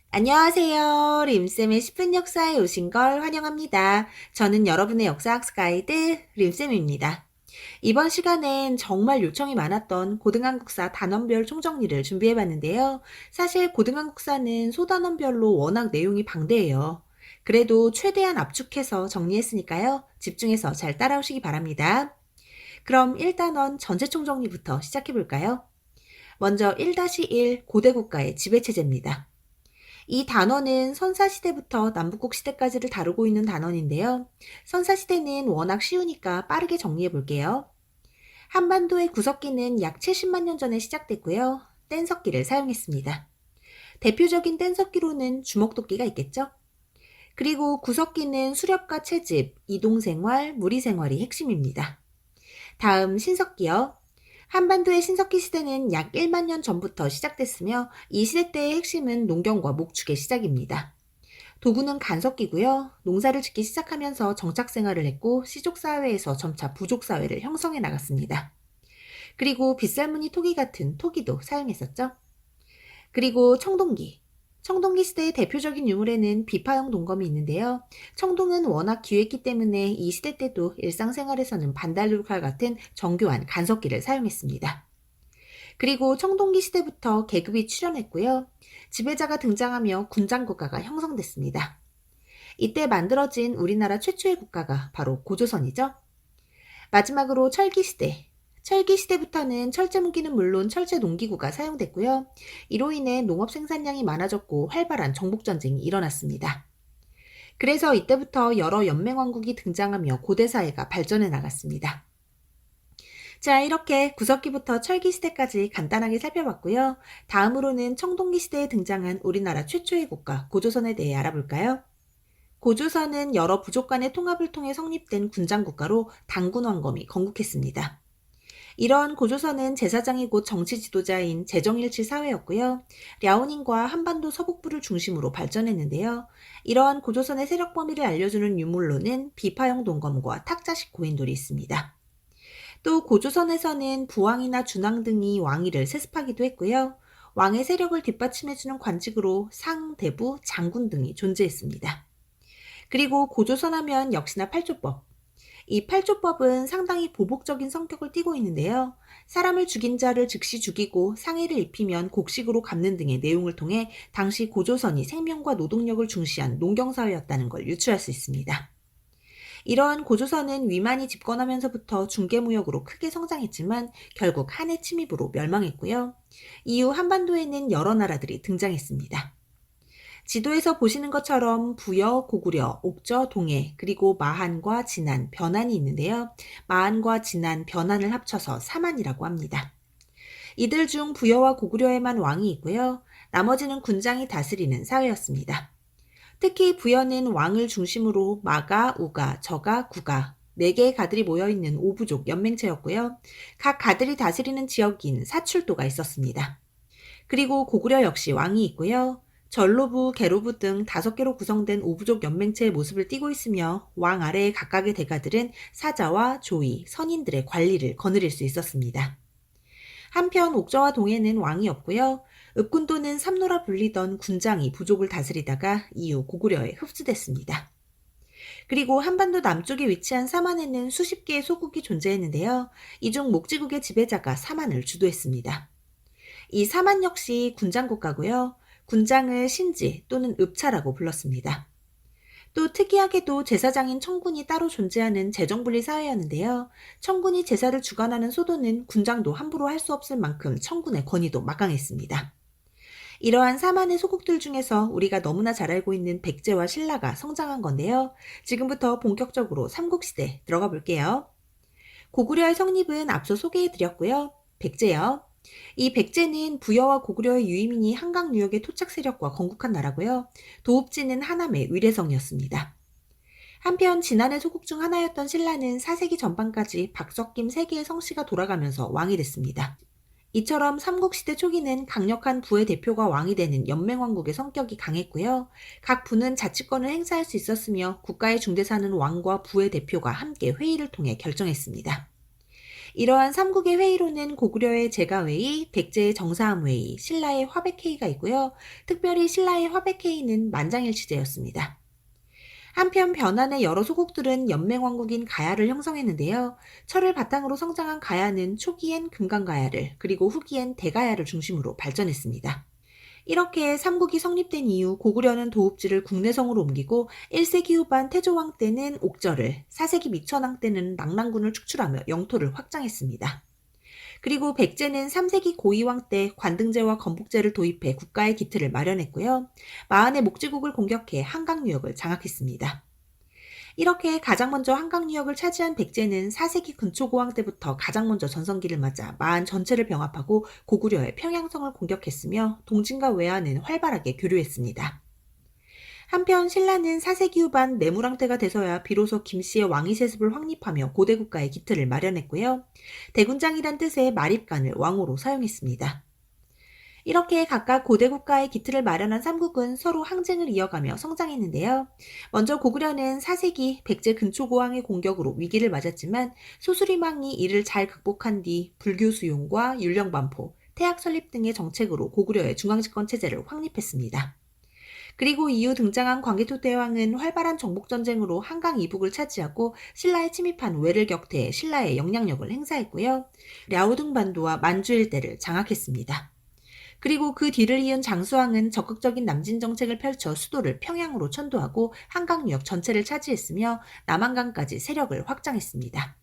안녕하세요. 림쌤의 10분 역사에 오신 걸 환영합니다. 저는 여러분의 역사학습 가이드 림쌤입니다. 이번 시간엔 정말 요청이 많았던 고등한국사 단원별 총정리를 준비해봤는데요. 사실 고등한국사는 소단원별로 워낙 내용이 방대해요. 그래도 최대한 압축해서 정리했으니까요. 집중해서 잘 따라오시기 바랍니다. 그럼 1단원 전체총정리부터 시작해볼까요? 먼저 1-1 고대국가의 지배체제입니다. 이 단원은 선사시대부터 남북국 시대까지를 다루고 있는 단원인데요. 선사시대는 워낙 쉬우니까 빠르게 정리해 볼게요. 한반도의 구석기는 약 70만 년 전에 시작됐고요. 뗀석기를 사용했습니다. 대표적인 뗀석기로는 주먹도끼가 있겠죠? 그리고 구석기는 수렵과 채집, 이동생활, 무리생활이 핵심입니다. 다음 신석기요. 한반도의 신석기 시대는 약 1만 년 전부터 시작됐으며 이 시대 때의 핵심은 농경과 목축의 시작입니다. 도구는 간석기고요. 농사를 짓기 시작하면서 정착생활을 했고 시족사회에서 점차 부족사회를 형성해 나갔습니다. 그리고 빗살무늬 토기 같은 토기도 사용했었죠. 그리고 청동기. 청동기 시대의 대표적인 유물에는 비파형 동검이 있는데요. 청동은 워낙 귀했기 때문에 이 시대 때도 일상생활에서는 반달칼 같은 정교한 간석기를 사용했습니다. 그리고 청동기 시대부터 계급이 출현했고요. 지배자가 등장하며 군장국가가 형성됐습니다. 이때 만들어진 우리나라 최초의 국가가 바로 고조선이죠. 마지막으로 철기시대. 철기시대부터는 철제무기는 물론 철제농기구가 사용됐고요. 이로 인해 농업 생산량이 많아졌고 활발한 정복전쟁이 일어났습니다. 그래서 이때부터 여러 연맹왕국이 등장하며 고대사회가 발전해 나갔습니다. 자, 이렇게 구석기부터 철기시대까지 간단하게 살펴봤고요. 다음으로는 청동기 시대에 등장한 우리나라 최초의 국가 고조선에 대해 알아볼까요? 고조선은 여러 부족 간의 통합을 통해 성립된 군장국가로 당군왕검이 건국했습니다. 이런 고조선은 제사장이 곧 정치 지도자인 제정일치 사회였고요. 랴오닝과 한반도 서북부를 중심으로 발전했는데요. 이러한 고조선의 세력 범위를 알려주는 유물로는 비파형 동검과 탁자식 고인돌이 있습니다. 또 고조선에서는 부왕이나 준왕 등이 왕위를 세습하기도 했고요. 왕의 세력을 뒷받침해주는 관직으로 상, 대부, 장군 등이 존재했습니다. 그리고 고조선 하면 역시나 팔조법. 이 팔조법은 상당히 보복적인 성격을 띠고 있는데요. 사람을 죽인 자를 즉시 죽이고 상해를 입히면 곡식으로 갚는 등의 내용을 통해 당시 고조선이 생명과 노동력을 중시한 농경사회였다는 걸 유추할 수 있습니다. 이러한 고조선은 위만이 집권하면서부터 중개무역으로 크게 성장했지만 결국 한해 침입으로 멸망했고요. 이후 한반도에는 여러 나라들이 등장했습니다. 지도에서 보시는 것처럼 부여, 고구려, 옥저, 동해, 그리고 마한과 진안, 변안이 있는데요. 마한과 진안, 변안을 합쳐서 사만이라고 합니다. 이들 중 부여와 고구려에만 왕이 있고요. 나머지는 군장이 다스리는 사회였습니다. 특히 부여는 왕을 중심으로 마가, 우가, 저가, 구가 4개의 가들이 모여있는 오부족 연맹체였고요. 각 가들이 다스리는 지역인 사출도가 있었습니다. 그리고 고구려 역시 왕이 있고요. 전로부, 계로부 등 5개로 구성된 오부족 연맹체의 모습을 띠고 있으며 왕 아래의 각각의 대가들은 사자와 조위, 선인들의 관리를 거느릴 수 있었습니다. 한편 옥저와 동해는 왕이 없고요. 읍군도는 삼노라 불리던 군장이 부족을 다스리다가 이후 고구려에 흡수됐습니다. 그리고 한반도 남쪽에 위치한 사만에는 수십 개의 소국이 존재했는데요. 이 중 목지국의 지배자가 사만을 주도했습니다. 이 사만 역시 군장국가고요. 군장을 신지 또는 읍차라고 불렀습니다. 또 특이하게도 제사장인 청군이 따로 존재하는 재정분리 사회였는데요. 청군이 제사를 주관하는 소도는 군장도 함부로 할 수 없을 만큼 청군의 권위도 막강했습니다. 이러한 사만의 소국들 중에서 우리가 너무나 잘 알고 있는 백제와 신라가 성장한 건데요. 지금부터 본격적으로 삼국시대 들어가 볼게요. 고구려의 성립은 앞서 소개해드렸고요. 백제요. 이 백제는 부여와 고구려의 유의민이 한강 유역의 토착 세력과 건국한 나라고요. 도읍지는 하남의 위례성이었습니다. 한편 진안의 소국 중 하나였던 신라는 4세기 전반까지 박석김 3개의 성씨가 돌아가면서 왕이 됐습니다. 이처럼 삼국시대 초기는 강력한 부의 대표가 왕이 되는 연맹왕국의 성격이 강했고요. 각 부는 자치권을 행사할 수 있었으며 국가의 중대사는 왕과 부의 대표가 함께 회의를 통해 결정했습니다. 이러한 삼국의 회의로는 고구려의 제가회의, 백제의 정사함회의, 신라의 화백회의가 있고요. 특별히 신라의 화백회의는 만장일치제였습니다. 한편 변환의 여러 소국들은 연맹왕국인 가야를 형성했는데요. 철을 바탕으로 성장한 가야는 초기엔 금강가야를 그리고 후기엔 대가야를 중심으로 발전했습니다. 이렇게 삼국이 성립된 이후 고구려는 도읍지를 국내성으로 옮기고 1세기 후반 태조왕 때는 옥저를, 4세기 미천왕 때는 낙랑군을 축출하며 영토를 확장했습니다. 그리고 백제는 3세기 고이왕 때 관등제와 건북제를 도입해 국가의 기틀을 마련했고요. 마흔의 목지국을 공격해 한강유역을 장악했습니다. 이렇게 가장 먼저 한강유역을 차지한 백제는 4세기 근초고왕 때부터 가장 먼저 전성기를 맞아 마한 전체를 병합하고 고구려의 평양성을 공격했으며 동진과 외환은 활발하게 교류했습니다. 한편 신라는 4세기 후반 내무랑 때가 돼서야 비로소 김씨의 왕위 세습을 확립하며 고대 국가의 기틀을 마련했고요. 대군장이란 뜻의 마립간을 왕호로 사용했습니다. 이렇게 각각 고대 국가의 기틀을 마련한 삼국은 서로 항쟁을 이어가며 성장했는데요. 먼저 고구려는 4세기 백제 근초고왕의 공격으로 위기를 맞았지만 소수리망이 이를 잘 극복한 뒤 불교 수용과 율령반포, 태학 설립 등의 정책으로 고구려의 중앙집권 체제를 확립했습니다. 그리고 이후 등장한 광개토대왕은 활발한 정복전쟁으로 한강 이북을 차지하고 신라에 침입한 외를 격퇴해 신라의 영향력을 행사했고요. 랴오둥반도와 만주 일대를 장악했습니다. 그리고 그 뒤를 이은 장수왕은 적극적인 남진 정책을 펼쳐 수도를 평양으로 천도하고 한강유역 전체를 차지했으며 남한강까지 세력을 확장했습니다.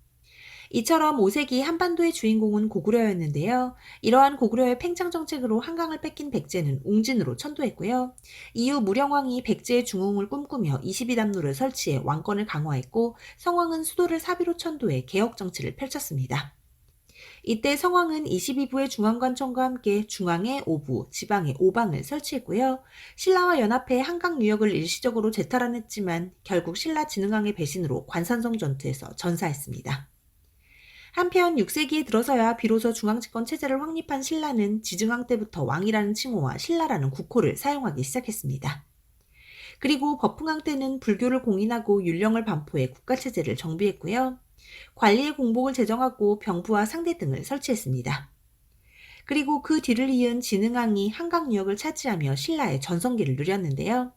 이처럼 5세기 한반도의 주인공은 고구려였는데요. 이러한 고구려의 팽창 정책으로 한강을 뺏긴 백제는 웅진으로 천도했고요. 이후 무령왕이 백제의 중흥을 꿈꾸며 22담로를 설치해 왕권을 강화했고 성왕은 수도를 사비로 천도해 개혁 정치를 펼쳤습니다. 이때 성왕은 22부의 중앙관청과 함께 중앙에 5부, 지방에 5방을 설치했고요. 신라와 연합해 한강 유역을 일시적으로 재탈환했지만 결국 신라 진흥왕의 배신으로 관산성 전투에서 전사했습니다. 한편 6세기에 들어서야 비로소 중앙집권 체제를 확립한 신라는 지증왕 때부터 왕이라는 칭호와 신라라는 국호를 사용하기 시작했습니다. 그리고 법흥왕 때는 불교를 공인하고 율령을 반포해 국가체제를 정비했고요. 관리의 공복을 제정하고 병부와 상대 등을 설치했습니다. 그리고 그 뒤를 이은 진흥왕이 한강유역을 차지하며 신라의 전성기를 누렸는데요.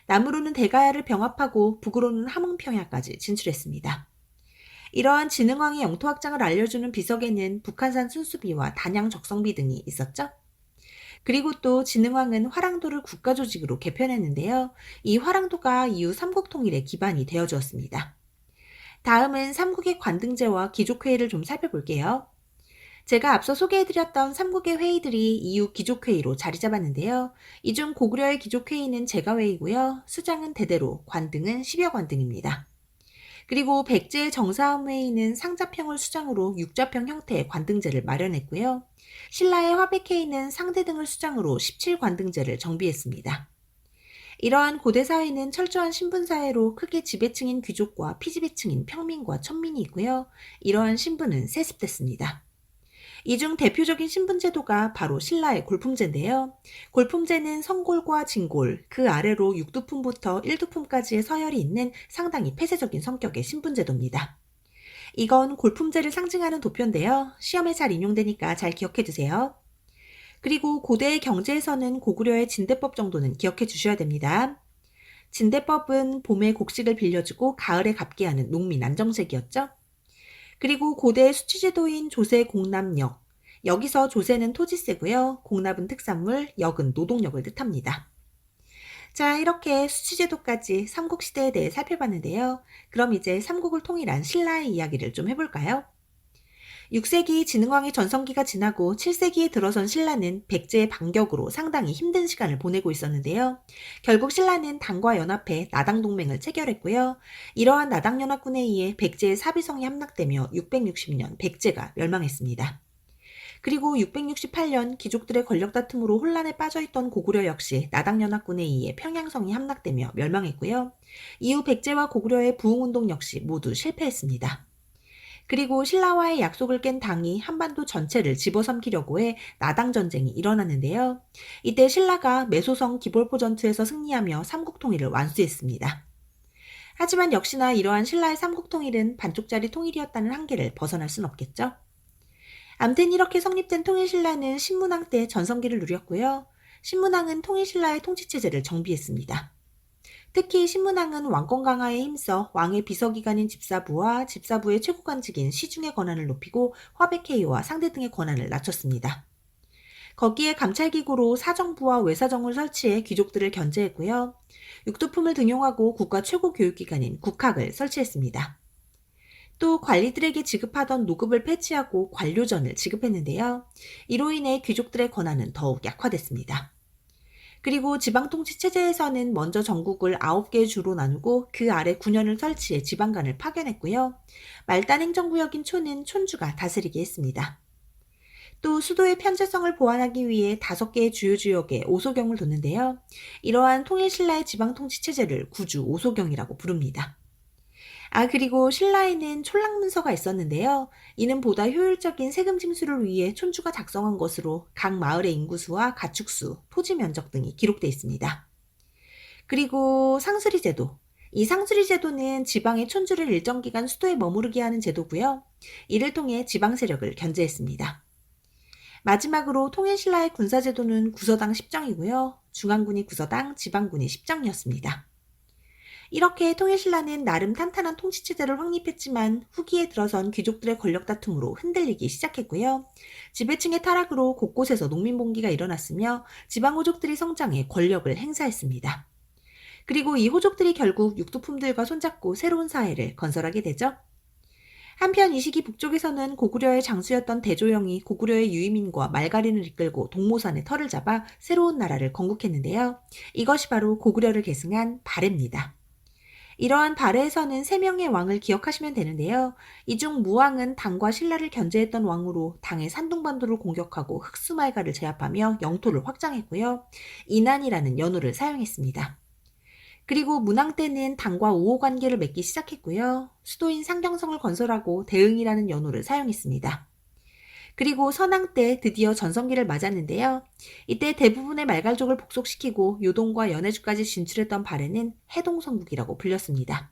남으로는 대가야를 병합하고 북으로는 함흥평야까지 진출했습니다. 이러한 진흥왕의 영토 확장을 알려주는 비석에는 북한산 순수비와 단양 적성비 등이 있었죠. 그리고 또 진흥왕은 화랑도를 국가조직으로 개편했는데요. 이 화랑도가 이후 삼국통일의 기반이 되어주었습니다. 다음은 삼국의 관등제와 귀족회의를 좀 살펴볼게요. 제가 앞서 소개해드렸던 삼국의 회의들이 이후 귀족회의로 자리 잡았는데요. 이 중 고구려의 귀족회의는 제가회의고요. 수장은 대대로, 관등은 10여 관등입니다. 그리고 백제의 정사함회의는 상자평을 수장으로 육자평 형태의 관등제를 마련했고요. 신라의 화백회의는 상대 등을 수장으로 17관등제를 정비했습니다. 이러한 고대 사회는 철저한 신분사회로 크게 지배층인 귀족과 피지배층인 평민과 천민이 있고요. 이러한 신분은 세습됐습니다. 이 중 대표적인 신분제도가 바로 신라의 골품제인데요. 골품제는 성골과 진골, 그 아래로 6두품부터 1두품까지의 서열이 있는 상당히 폐쇄적인 성격의 신분제도입니다. 이건 골품제를 상징하는 도표인데요. 시험에 잘 인용되니까 잘 기억해두세요. 그리고 고대의 경제에서는 고구려의 진대법 정도는 기억해 주셔야 됩니다. 진대법은 봄에 곡식을 빌려주고 가을에 갚게 하는 농민 안정책이었죠. 그리고 고대의 수치제도인 조세 공납역, 여기서 조세는 토지세고요. 공납은 특산물, 역은 노동력을 뜻합니다. 자, 이렇게 수치제도까지 삼국시대에 대해 살펴봤는데요. 그럼 이제 삼국을 통일한 신라의 이야기를 좀 해볼까요? 6세기 진흥왕의 전성기가 지나고 7세기에 들어선 신라는 백제의 반격으로 상당히 힘든 시간을 보내고 있었는데요. 결국 신라는 당과 연합해 나당동맹을 체결했고요. 이러한 나당연합군에 의해 백제의 사비성이 함락되며 660년 백제가 멸망했습니다. 그리고 668년 귀족들의 권력 다툼으로 혼란에 빠져있던 고구려 역시 나당연합군에 의해 평양성이 함락되며 멸망했고요. 이후 백제와 고구려의 부흥운동 역시 모두 실패했습니다. 그리고 신라와의 약속을 깬 당이 한반도 전체를 집어삼키려고 해 나당전쟁이 일어났는데요. 이때 신라가 매소성 기볼포 전투에서 승리하며 삼국통일을 완수했습니다. 하지만 역시나 이러한 신라의 삼국통일은 반쪽짜리 통일이었다는 한계를 벗어날 순 없겠죠. 암튼 이렇게 성립된 통일신라는 신문왕 때 전성기를 누렸고요. 신문왕은 통일신라의 통치체제를 정비했습니다. 특히 신문왕은 왕권 강화에 힘써 왕의 비서기관인 집사부와 집사부의 최고관직인 시중의 권한을 높이고 화백회의와 상대 등의 권한을 낮췄습니다. 거기에 감찰기구로 사정부와 외사정을 설치해 귀족들을 견제했고요. 육두품을 등용하고 국가 최고 교육기관인 국학을 설치했습니다. 또 관리들에게 지급하던 노급을 폐지하고 관료전을 지급했는데요. 이로 인해 귀족들의 권한은 더욱 약화됐습니다. 그리고 지방통치체제에서는 먼저 전국을 9개의 주로 나누고 그 아래 군현을 설치해 지방간을 파견했고요. 말단 행정구역인 촌은 촌주가 다스리게 했습니다. 또 수도의 편제성을 보완하기 위해 5개의 주요 지역에 오소경을 뒀는데요. 이러한 통일신라의 지방통치체제를 구주 오소경이라고 부릅니다. 그리고 신라에는 촌락문서가 있었는데요. 이는 보다 효율적인 세금 징수를 위해 촌주가 작성한 것으로 각 마을의 인구수와 가축수, 토지 면적 등이 기록되어 있습니다. 그리고 상수리 제도. 이 상수리 제도는 지방의 촌주를 일정 기간 수도에 머무르게 하는 제도고요. 이를 통해 지방 세력을 견제했습니다. 마지막으로 통일신라의 군사제도는 구서당 10정이고요. 중앙군이 구서당, 지방군이 10정이었습니다. 이렇게 통일신라는 나름 탄탄한 통치체제를 확립했지만 후기에 들어선 귀족들의 권력 다툼으로 흔들리기 시작했고요. 지배층의 타락으로 곳곳에서 농민봉기가 일어났으며 지방호족들이 성장해 권력을 행사했습니다. 그리고 이 호족들이 결국 육두품들과 손잡고 새로운 사회를 건설하게 되죠. 한편 이 시기 북쪽에서는 고구려의 장수였던 대조영이 고구려의 유이민과 말가린을 이끌고 동모산에 터를 잡아 새로운 나라를 건국했는데요. 이것이 바로 고구려를 계승한 발해입니다. 이러한 발해에서는 3명의 왕을 기억하시면 되는데요. 이 중 무왕은 당과 신라를 견제했던 왕으로 당의 산둥반도를 공격하고 흑수말가를 제압하며 영토를 확장했고요. 인안이라는 연호를 사용했습니다. 그리고 문왕 때는 당과 우호 관계를 맺기 시작했고요. 수도인 상경성을 건설하고 대응이라는 연호를 사용했습니다. 그리고 선왕 때 드디어 전성기를 맞았는데요. 이때 대부분의 말갈족을 복속시키고 요동과 연해주까지 진출했던 발해는 해동성국이라고 불렸습니다.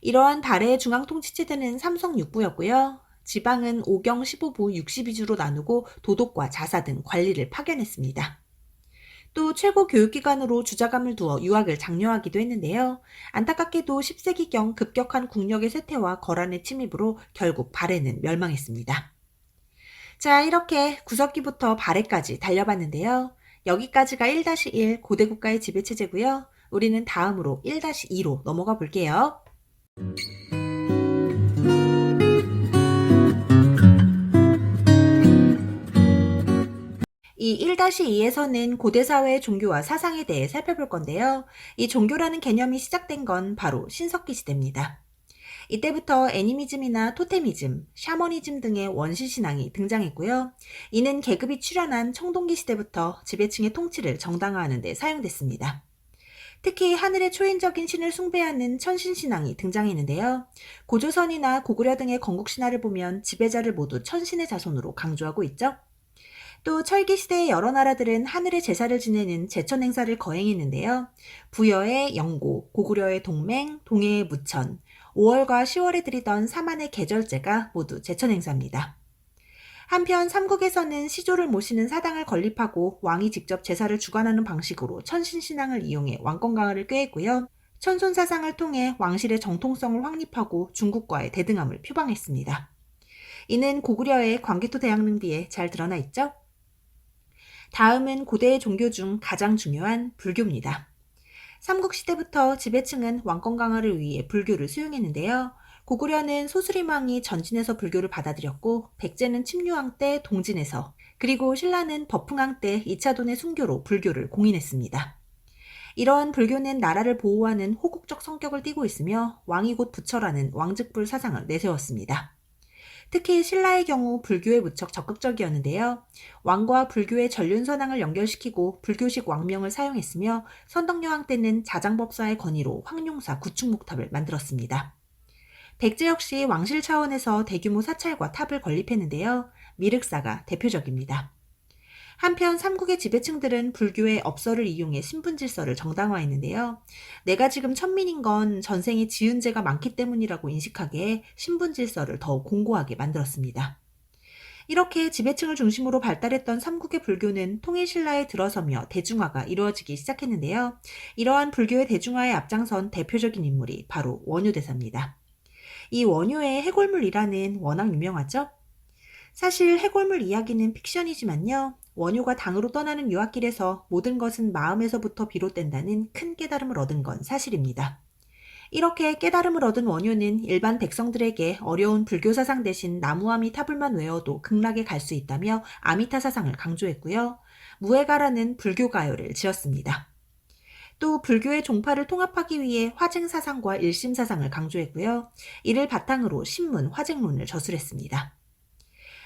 이러한 발해의 중앙통치체제는 삼성육부였고요. 지방은 5경 15부 62주로 나누고 도독과 자사 등 관리를 파견했습니다. 또 최고 교육기관으로 주자감을 두어 유학을 장려하기도 했는데요. 안타깝게도 10세기경 급격한 국력의 쇠퇴와 거란의 침입으로 결국 발해는 멸망했습니다. 자, 이렇게 구석기부터 발해까지 달려봤는데요. 여기까지가 1-1 고대국가의 지배체제고요. 우리는 다음으로 1-2로 넘어가 볼게요. 이 1-2에서는 고대사회의 종교와 사상에 대해 살펴볼 건데요. 이 종교라는 개념이 시작된 건 바로 신석기 시대입니다. 이때부터 애니미즘이나 토테미즘, 샤머니즘 등의 원시신앙이 등장했고요. 이는 계급이 출현한 청동기 시대부터 지배층의 통치를 정당화하는 데 사용됐습니다. 특히 하늘의 초인적인 신을 숭배하는 천신신앙이 등장했는데요. 고조선이나 고구려 등의 건국신화를 보면 지배자를 모두 천신의 자손으로 강조하고 있죠. 또 철기시대의 여러 나라들은 하늘의 제사를 지내는 제천 행사를 거행했는데요. 부여의 영고, 고구려의 동맹, 동해의 무천, 5월과 10월에 드리던 사만의 계절제가 모두 제천 행사입니다. 한편 삼국에서는 시조를 모시는 사당을 건립하고 왕이 직접 제사를 주관하는 방식으로 천신신앙을 이용해 왕권 강화를 꾀했고요. 천손사상을 통해 왕실의 정통성을 확립하고 중국과의 대등함을 표방했습니다. 이는 고구려의 광개토 대항릉비에 잘 드러나 있죠? 다음은 고대의 종교 중 가장 중요한 불교입니다. 삼국시대부터 지배층은 왕권 강화를 위해 불교를 수용했는데요. 고구려는 소수림왕이 전진해서 불교를 받아들였고 백제는 침류왕 때 동진에서, 그리고 신라는 법흥왕 때 2차 돈의 순교로 불교를 공인했습니다. 이러한 불교는 나라를 보호하는 호국적 성격을 띠고 있으며 왕이 곧 부처라는 왕즉불 사상을 내세웠습니다. 특히 신라의 경우 불교에 무척 적극적이었는데요. 왕과 불교의 전륜선왕을 연결시키고 불교식 왕명을 사용했으며 선덕여왕 때는 자장법사의 건의로 황룡사 구축목탑을 만들었습니다. 백제 역시 왕실 차원에서 대규모 사찰과 탑을 건립했는데요. 미륵사가 대표적입니다. 한편 삼국의 지배층들은 불교의 업서를 이용해 신분질서를 정당화했는데요. 내가 지금 천민인 건 전생에 지은 죄가 많기 때문이라고 인식하기에 신분질서를 더욱 공고하게 만들었습니다. 이렇게 지배층을 중심으로 발달했던 삼국의 불교는 통일신라에 들어서며 대중화가 이루어지기 시작했는데요. 이러한 불교의 대중화에 앞장선 대표적인 인물이 바로 원효대사입니다. 이 원효의 해골물이라는 워낙 유명하죠? 사실 해골물 이야기는 픽션이지만요. 원효가 당으로 떠나는 유학길에서 모든 것은 마음에서부터 비롯된다는 큰 깨달음을 얻은 건 사실입니다. 이렇게 깨달음을 얻은 원효는 일반 백성들에게 어려운 불교 사상 대신 나무아미 타불만 외워도 극락에 갈 수 있다며 아미타 사상을 강조했고요. 무에가라는 불교 가요를 지었습니다. 또 불교의 종파를 통합하기 위해 화증 사상과 일심 사상을 강조했고요. 이를 바탕으로 신문, 화증론을 저술했습니다.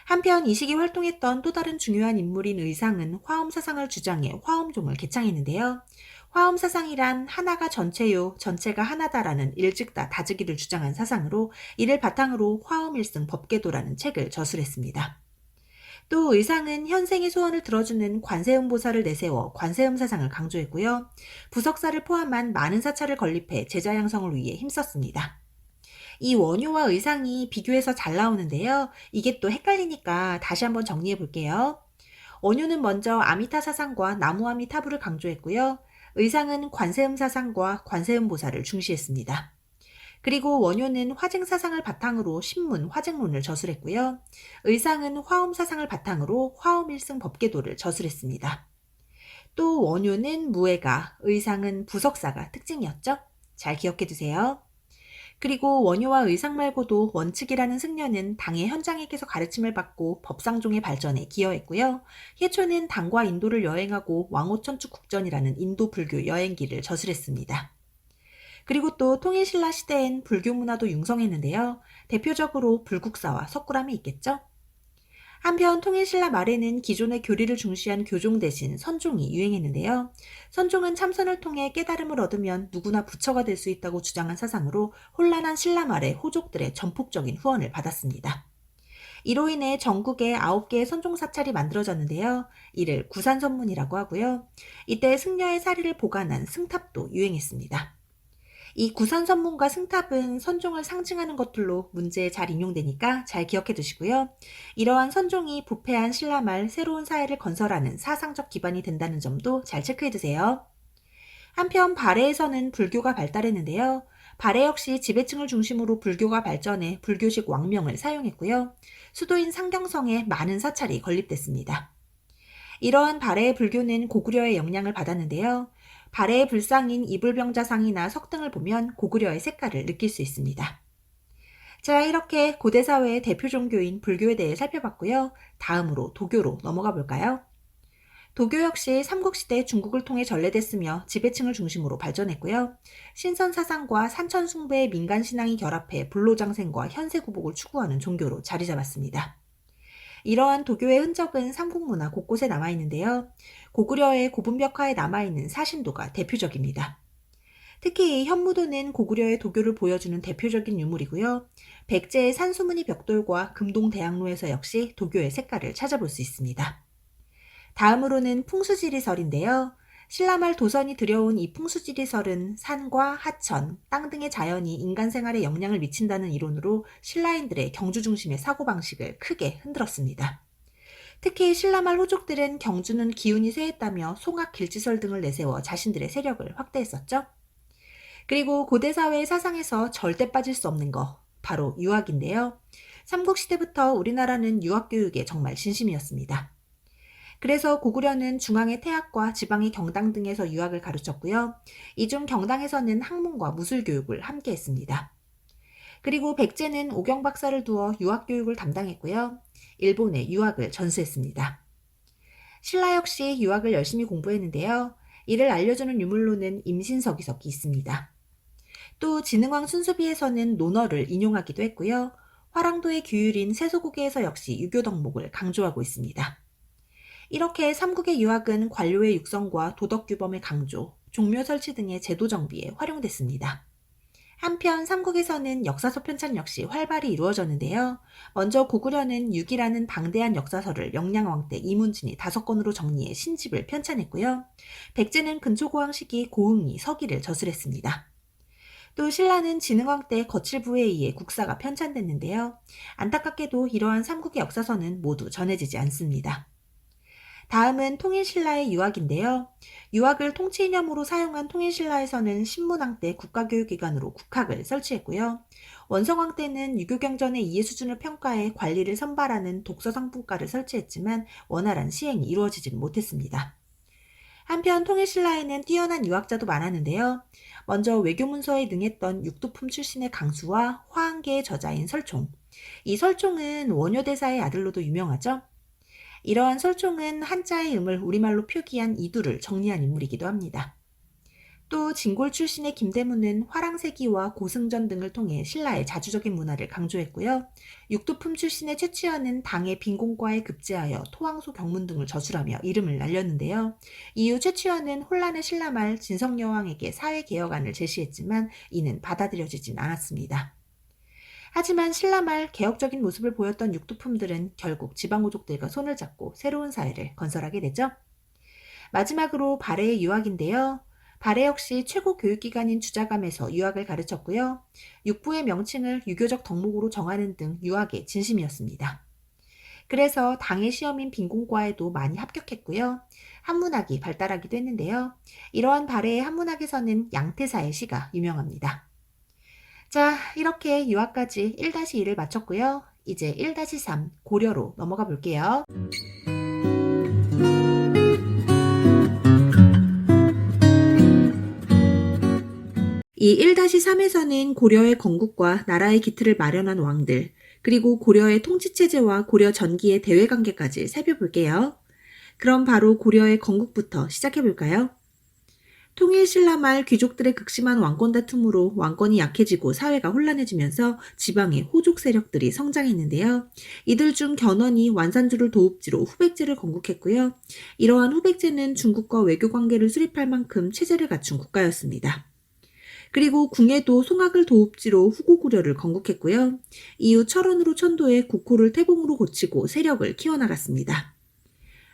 한편 이 시기 활동했던 또 다른 중요한 인물인 의상은 화엄 사상을 주장해 화엄종을 개창했는데요. 화엄 사상이란 하나가 전체요, 전체가 하나다라는 일즉다 다즈기를 주장한 사상으로 이를 바탕으로 화엄일승 법계도라는 책을 저술했습니다. 또 의상은 현생의 소원을 들어주는 관세음보살을 내세워 관세음 사상을 강조했고요. 부석사를 포함한 많은 사찰을 건립해 제자 양성을 위해 힘썼습니다. 이 원효와 의상이 비교해서 잘 나오는데요. 이게 또 헷갈리니까 다시 한번 정리해 볼게요. 원효는 먼저 아미타 사상과 나무아미 타부를 강조했고요. 의상은 관세음 사상과 관세음 보살을 중시했습니다. 그리고 원효는 화증 사상을 바탕으로 신문, 화증론을 저술했고요. 의상은 화엄 사상을 바탕으로 화엄일승 법계도를 저술했습니다. 또 원효는 무예가, 의상은 부석사가 특징이었죠? 잘 기억해 두세요. 그리고 원효와 의상 말고도 원칙이라는 승려는 당의 현장에게서 가르침을 받고 법상종의 발전에 기여했고요. 희초는 당과 인도를 여행하고 왕호천축 국전이라는 인도 불교 여행기를 저술했습니다. 그리고 또 통일신라 시대엔 불교 문화도 융성했는데요. 대표적으로 불국사와 석굴암이 있겠죠? 한편 통일신라 말에는 기존의 교리를 중시한 교종 대신 선종이 유행했는데요. 선종은 참선을 통해 깨달음을 얻으면 누구나 부처가 될 수 있다고 주장한 사상으로 혼란한 신라 말의 호족들의 전폭적인 후원을 받았습니다. 이로 인해 전국에 9개의 선종 사찰이 만들어졌는데요. 이를 구산선문이라고 하고요. 이때 승려의 사리를 보관한 승탑도 유행했습니다. 이 구산선문과 승탑은 선종을 상징하는 것들로 문제에 잘 인용되니까 잘 기억해 두시고요. 이러한 선종이 부패한 신라말 새로운 사회를 건설하는 사상적 기반이 된다는 점도 잘 체크해 두세요. 한편 발해에서는 불교가 발달했는데요. 발해 역시 지배층을 중심으로 불교가 발전해 불교식 왕명을 사용했고요. 수도인 상경성에 많은 사찰이 건립됐습니다. 이러한 발해의 불교는 고구려의 영향을 받았는데요. 발해의 불상인 이불병자상이나 석등을 보면 고구려의 색깔을 느낄 수 있습니다. 자, 이렇게 고대 사회의 대표 종교인 불교에 대해 살펴봤고요. 다음으로 도교로 넘어가 볼까요? 도교 역시 삼국시대 중국을 통해 전래됐으며 지배층을 중심으로 발전했고요. 신선사상과 산천숭배의 민간신앙이 결합해 불로장생과 현세구복을 추구하는 종교로 자리 잡았습니다. 이러한 도교의 흔적은 삼국문화 곳곳에 남아있는데요. 고구려의 고분벽화에 남아있는 사신도가 대표적입니다. 특히 이 현무도는 고구려의 도교를 보여주는 대표적인 유물이고요. 백제의 산수무늬 벽돌과 금동대학로에서 역시 도교의 색깔을 찾아볼 수 있습니다. 다음으로는 풍수지리설인데요. 신라말 도선이 들여온 이 풍수지리설은 산과 하천, 땅 등의 자연이 인간 생활에 영향을 미친다는 이론으로 신라인들의 경주 중심의 사고방식을 크게 흔들었습니다. 특히 신라말 호족들은 경주는 기운이 쇠했다며 송악 길지설 등을 내세워 자신들의 세력을 확대했었죠. 그리고 고대사회의 사상에서 절대 빠질 수 없는 거, 바로 유학인데요. 삼국시대부터 우리나라는 유학교육에 정말 진심이었습니다. 그래서 고구려는 중앙의 태학과 지방의 경당 등에서 유학을 가르쳤고요. 이 중 경당에서는 학문과 무술교육을 함께 했습니다. 그리고 백제는 오경박사를 두어 유학교육을 담당했고요. 일본에 유학을 전수했습니다. 신라 역시 유학을 열심히 공부했는데요. 이를 알려주는 유물로는 임신서기석이 있습니다. 또 진흥왕 순수비에서는 논어를 인용하기도 했고요. 화랑도의 규율인 세소고개에서 역시 유교 덕목을 강조하고 있습니다. 이렇게 삼국의 유학은 관료의 육성과 도덕규범의 강조, 종묘 설치 등의 제도 정비에 활용됐습니다. 한편 삼국에서는 역사서 편찬 역시 활발히 이루어졌는데요. 먼저 고구려는 육이라는 방대한 역사서를 영량왕 때 이문진이 5권으로 정리해 신집을 편찬했고요. 백제는 근초고왕 시기 고흥이 서기를 저술했습니다. 또 신라는 진흥왕 때 거칠부에 의해 국사가 편찬됐는데요. 안타깝게도 이러한 삼국의 역사서는 모두 전해지지 않습니다. 다음은 통일신라의 유학인데요. 유학을 통치 이념으로 사용한 통일신라에서는 신문왕 때 국가교육기관으로 국학을 설치했고요. 원성왕 때는 유교경전의 이해 수준을 평가해 관리를 선발하는 독서상품과를 설치했지만 원활한 시행이 이루어지지는 못했습니다. 한편 통일신라에는 뛰어난 유학자도 많았는데요. 먼저 외교문서에 능했던 육두품 출신의 강수와 화한계의 저자인 설총. 이 설총은 원효대사의 아들로도 유명하죠. 이러한 설총은 한자의 음을 우리말로 표기한 이두를 정리한 인물이기도 합니다. 또 진골 출신의 김대문은 화랑세기와 고승전 등을 통해 신라의 자주적인 문화를 강조했고요. 육두품 출신의 최치현은 당의 빈공과에 급제하여 토왕소 경문 등을 저술하며 이름을 날렸는데요. 이후 최치현은 혼란의 신라말 진성여왕에게 사회개혁안을 제시했지만 이는 받아들여지진 않았습니다. 하지만 신라말 개혁적인 모습을 보였던 육두품들은 결국 지방호족들과 손을 잡고 새로운 사회를 건설하게 되죠. 마지막으로 발해의 유학인데요. 발해 역시 최고 교육기관인 주자감에서 유학을 가르쳤고요. 육부의 명칭을 유교적 덕목으로 정하는 등 유학의 진심이었습니다. 그래서 당의 시험인 빈공과에도 많이 합격했고요. 한문학이 발달하기도 했는데요. 이러한 발해의 한문학에서는 양태사의 시가 유명합니다. 자, 이렇게 유학까지 1-2를 마쳤고요. 이제 1-3 고려로 넘어가 볼게요. 이 1-3에서는 고려의 건국과 나라의 기틀을 마련한 왕들, 그리고 고려의 통치체제와 고려 전기의 대외관계까지 살펴볼게요. 그럼 바로 고려의 건국부터 시작해볼까요? 통일신라 말 귀족들의 극심한 왕권 다툼으로 왕권이 약해지고 사회가 혼란해지면서 지방의 호족 세력들이 성장했는데요. 이들 중 견훤이 완산주를 도읍지로 후백제를 건국했고요. 이러한 후백제는 중국과 외교관계를 수립할 만큼 체제를 갖춘 국가였습니다. 그리고 궁예도 송악을 도읍지로 후고구려를 건국했고요. 이후 철원으로 천도해 국호를 태봉으로 고치고 세력을 키워나갔습니다.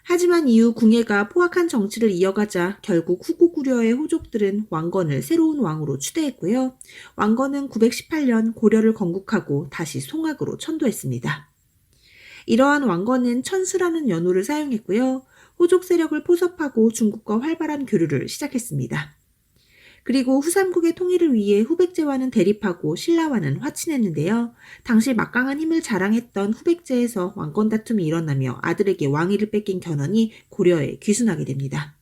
하지만 이후 궁예가 포악한 정치를 이어가자 결국 후고구려의 호족들은 왕건을 새로운 왕으로 추대했고요. 왕건은 918년 고려를 건국하고 다시 송악으로 천도했습니다. 이러한 왕건은 천수라는 연호를 사용했고요. 호족 세력을 포섭하고 중국과 활발한 교류를 시작했습니다. 그리고 후삼국의 통일을 위해 후백제와는 대립하고 신라와는 화친했는데요. 당시 막강한 힘을 자랑했던 후백제에서 왕권 다툼이 일어나며 아들에게 왕위를 뺏긴 견훤이 고려에 귀순하게 됩니다.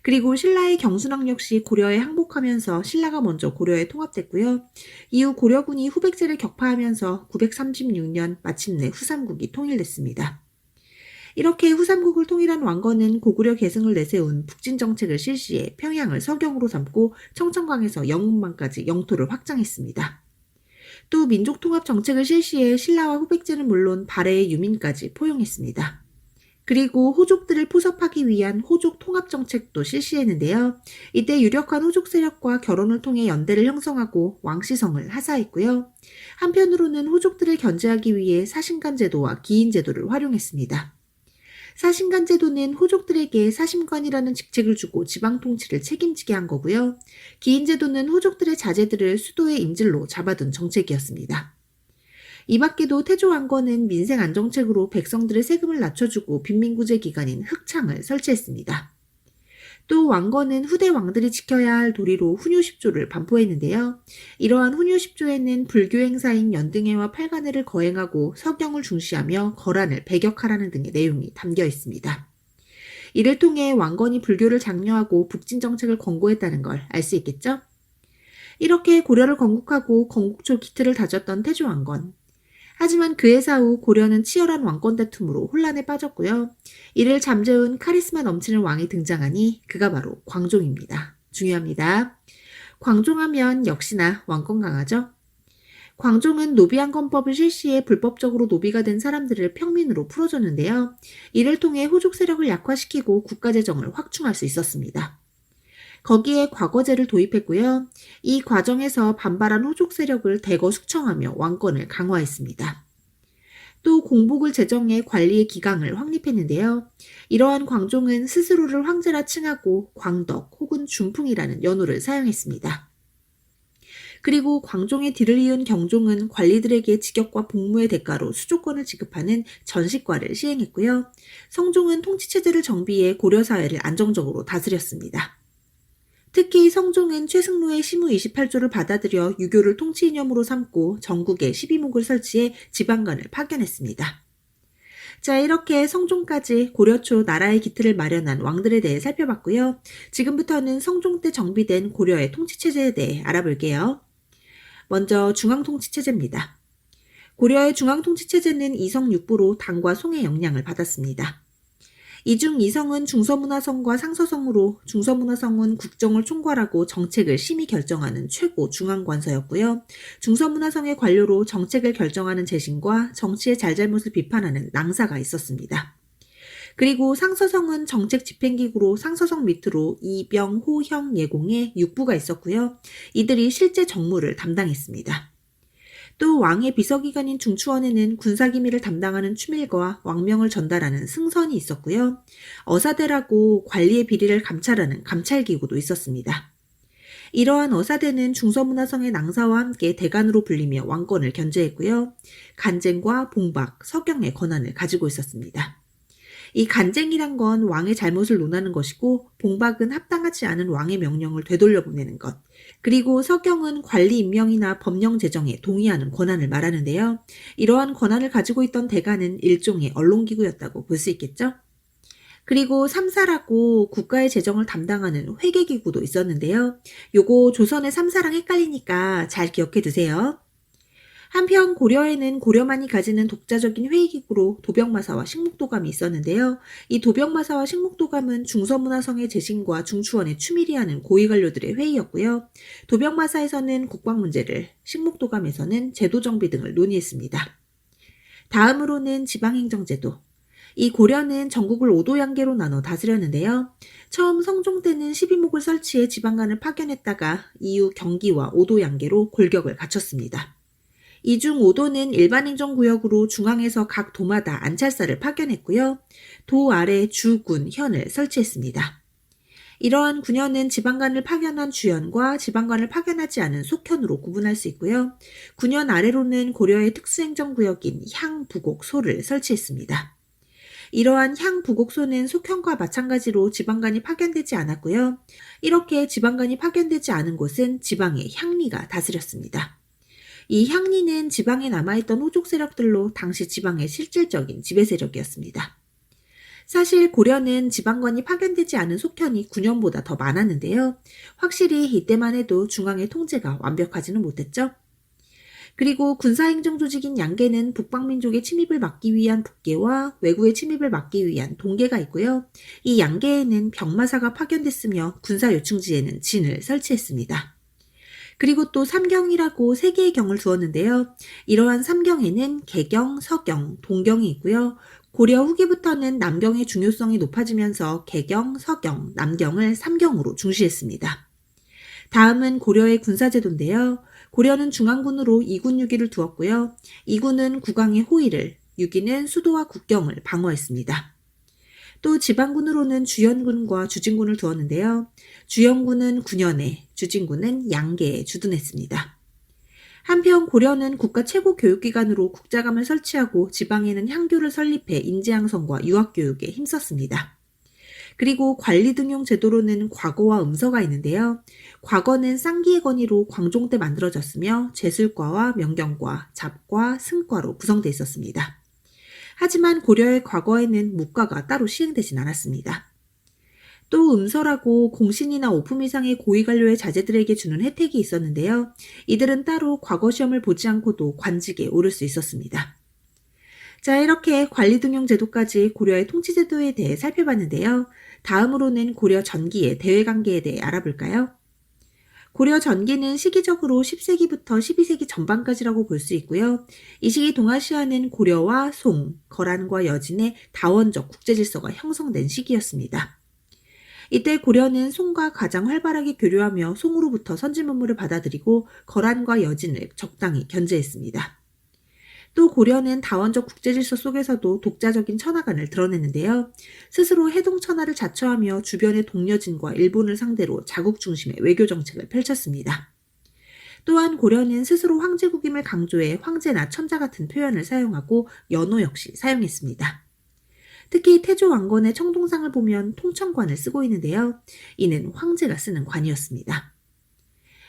그리고 신라의 경순왕 역시 고려에 항복하면서 신라가 먼저 고려에 통합됐고요. 이후 고려군이 후백제를 격파하면서 936년 마침내 후삼국이 통일됐습니다. 이렇게 후삼국을 통일한 왕건은 고구려 계승을 내세운 북진 정책을 실시해 평양을 서경으로 삼고 청천강에서 영문만까지 영토를 확장했습니다. 또 민족통합 정책을 실시해 신라와 후백제는 물론 발해의 유민까지 포용했습니다. 그리고 호족들을 포섭하기 위한 호족 통합 정책도 실시했는데요. 이때 유력한 호족 세력과 결혼을 통해 연대를 형성하고 왕시성을 하사했고요. 한편으로는 호족들을 견제하기 위해 사신간 제도와 기인 제도를 활용했습니다. 사신간 제도는 호족들에게 사심관이라는 직책을 주고 지방 통치를 책임지게 한 거고요. 기인 제도는 호족들의 자제들을 수도의 인질로 잡아둔 정책이었습니다. 이 밖에도 태조 왕건은 민생 안정책으로 백성들의 세금을 낮춰주고 빈민구제 기관인 흑창을 설치했습니다. 또 왕건은 후대 왕들이 지켜야 할 도리로 훈유십조를 반포했는데요. 이러한 훈유십조에는 불교 행사인 연등회와 팔간회를 거행하고 서경을 중시하며 거란을 배격하라는 등의 내용이 담겨 있습니다. 이를 통해 왕건이 불교를 장려하고 북진 정책을 권고했다는 걸 알 수 있겠죠? 이렇게 고려를 건국하고 건국초 기틀을 다졌던 태조 왕건. 하지만 그해 사후 고려는 치열한 왕권 다툼으로 혼란에 빠졌고요. 이를 잠재운 카리스마 넘치는 왕이 등장하니 그가 바로 광종입니다. 중요합니다. 광종하면 역시나 왕권 강하죠? 광종은 노비한 건법을 실시해 불법적으로 노비가 된 사람들을 평민으로 풀어줬는데요. 이를 통해 호족 세력을 약화시키고 국가재정을 확충할 수 있었습니다. 거기에 과거제를 도입했고요. 이 과정에서 반발한 호족 세력을 대거 숙청하며 왕권을 강화했습니다. 또 공복을 제정해 관리의 기강을 확립했는데요. 이러한 광종은 스스로를 황제라 칭하고 광덕 혹은 중풍이라는 연호를 사용했습니다. 그리고 광종의 뒤를 이은 경종은 관리들에게 직역과 복무의 대가로 수조권을 지급하는 전시과를 시행했고요. 성종은 통치체제를 정비해 고려사회를 안정적으로 다스렸습니다. 특히 성종은 최승로의 시무 28조를 받아들여 유교를 통치 이념으로 삼고 전국에 12목을 설치해 지방관을 파견했습니다. 자, 이렇게 성종까지 고려 초 나라의 기틀을 마련한 왕들에 대해 살펴봤고요. 지금부터는 성종 때 정비된 고려의 통치체제에 대해 알아볼게요. 먼저 중앙통치체제입니다. 고려의 중앙통치체제는 이성육부로 당과 송의 영향을 받았습니다. 이 중 이성은 중서문화성과 상서성으로 중서문화성은 국정을 총괄하고 정책을 심의 결정하는 최고 중앙관서였고요. 중서문화성의 관료로 정책을 결정하는 재신과 정치의 잘잘못을 비판하는 낭사가 있었습니다. 그리고 상서성은 정책 집행기구로 상서성 밑으로 이병, 호, 형, 예공의 육부가 있었고요. 이들이 실제 정무를 담당했습니다. 또 왕의 비서기관인 중추원에는 군사기밀을 담당하는 추밀과 왕명을 전달하는 승선이 있었고요. 어사대라고 관리의 비리를 감찰하는 감찰기구도 있었습니다. 이러한 어사대는 중서문화성의 낭사와 함께 대간으로 불리며 왕권을 견제했고요. 간쟁과 봉박, 서경의 권한을 가지고 있었습니다. 이 간쟁이란 건 왕의 잘못을 논하는 것이고 봉박은 합당하지 않은 왕의 명령을 되돌려보내는 것, 그리고 서경은 관리 임명이나 법령 제정에 동의하는 권한을 말하는데요. 이러한 권한을 가지고 있던 대간은 일종의 언론기구였다고 볼 수 있겠죠? 그리고 삼사라고 국가의 재정을 담당하는 회계기구도 있었는데요. 요거 조선의 삼사랑 헷갈리니까 잘 기억해 두세요. 한편 고려에는 고려만이 가지는 독자적인 회의기구로 도병마사와 식목도감이 있었는데요. 이 도병마사와 식목도감은 중서문화성의 재신과 중추원의 추밀이 하는 고위관료들의 회의였고요. 도병마사에서는 국방 문제를, 식목도감에서는 제도정비 등을 논의했습니다. 다음으로는 지방행정제도. 이 고려는 전국을 5도 양계로 나눠 다스렸는데요. 처음 성종 때는 12목을 설치해 지방관을 파견했다가 이후 경기와 5도 양계로 골격을 갖췄습니다. 이 중 5도는 일반행정구역으로 중앙에서 각 도마다 안찰사를 파견했고요. 도 아래 주, 군, 현을 설치했습니다. 이러한 군현은 지방관을 파견한 주현과 지방관을 파견하지 않은 속현으로 구분할 수 있고요. 군현 아래로는 고려의 특수행정구역인 향, 부곡, 소를 설치했습니다. 이러한 향, 부곡, 소는 속현과 마찬가지로 지방관이 파견되지 않았고요. 이렇게 지방관이 파견되지 않은 곳은 지방의 향리가 다스렸습니다. 이 향리는 지방에 남아있던 호족 세력들로 당시 지방의 실질적인 지배 세력이었습니다. 사실 고려는 지방관이 파견되지 않은 속현이 9년보다 더 많았는데요. 확실히 이때만 해도 중앙의 통제가 완벽하지는 못했죠. 그리고 군사행정조직인 양계는 북방민족의 침입을 막기 위한 북계와 외구의 침입을 막기 위한 동계가 있고요. 이 양계에는 병마사가 파견됐으며 군사요충지에는 진을 설치했습니다. 그리고 또 삼경이라고 세 개의 경을 두었는데요. 이러한 삼경에는 개경, 서경, 동경이 있고요. 고려 후기부터는 남경의 중요성이 높아지면서 개경, 서경, 남경을 삼경으로 중시했습니다. 다음은 고려의 군사제도인데요. 고려는 중앙군으로 이군 유기를 두었고요. 이군은 국왕의 호위를, 유기는 수도와 국경을 방어했습니다. 또 지방군으로는 주연군과 주진군을 두었는데요. 주연군은 군현에, 주진군은 양계에 주둔했습니다. 한편 고려는 국가 최고 교육기관으로 국자감을 설치하고 지방에는 향교를 설립해 인지양성과 유학교육에 힘썼습니다. 그리고 관리 등용 제도로는 과거와 음서가 있는데요. 과거는 쌍기의 건의로 광종 때 만들어졌으며 제술과와 명경과, 잡과, 승과로 구성되어 있었습니다. 하지만 고려의 과거에는 무과가 따로 시행되진 않았습니다. 또 음서라고 공신이나 오품 이상의 고위관료의 자제들에게 주는 혜택이 있었는데요. 이들은 따로 과거 시험을 보지 않고도 관직에 오를 수 있었습니다. 자, 이렇게 관리등용 제도까지 고려의 통치제도에 대해 살펴봤는데요. 다음으로는 고려 전기의 대외관계에 대해 알아볼까요? 고려 전기는 시기적으로 10세기부터 12세기 전반까지라고 볼 수 있고요. 이 시기 동아시아는 고려와 송, 거란과 여진의 다원적 국제질서가 형성된 시기였습니다. 이때 고려는 송과 가장 활발하게 교류하며 송으로부터 선진문물을 받아들이고 거란과 여진을 적당히 견제했습니다. 또 고려는 다원적 국제질서 속에서도 독자적인 천하관을 드러냈는데요. 스스로 해동천하를 자처하며 주변의 동여진과 일본을 상대로 자국 중심의 외교 정책을 펼쳤습니다. 또한 고려는 스스로 황제국임을 강조해 황제나 천자 같은 표현을 사용하고 연호 역시 사용했습니다. 특히 태조 왕건의 청동상을 보면 통청관을 쓰고 있는데요. 이는 황제가 쓰는 관이었습니다.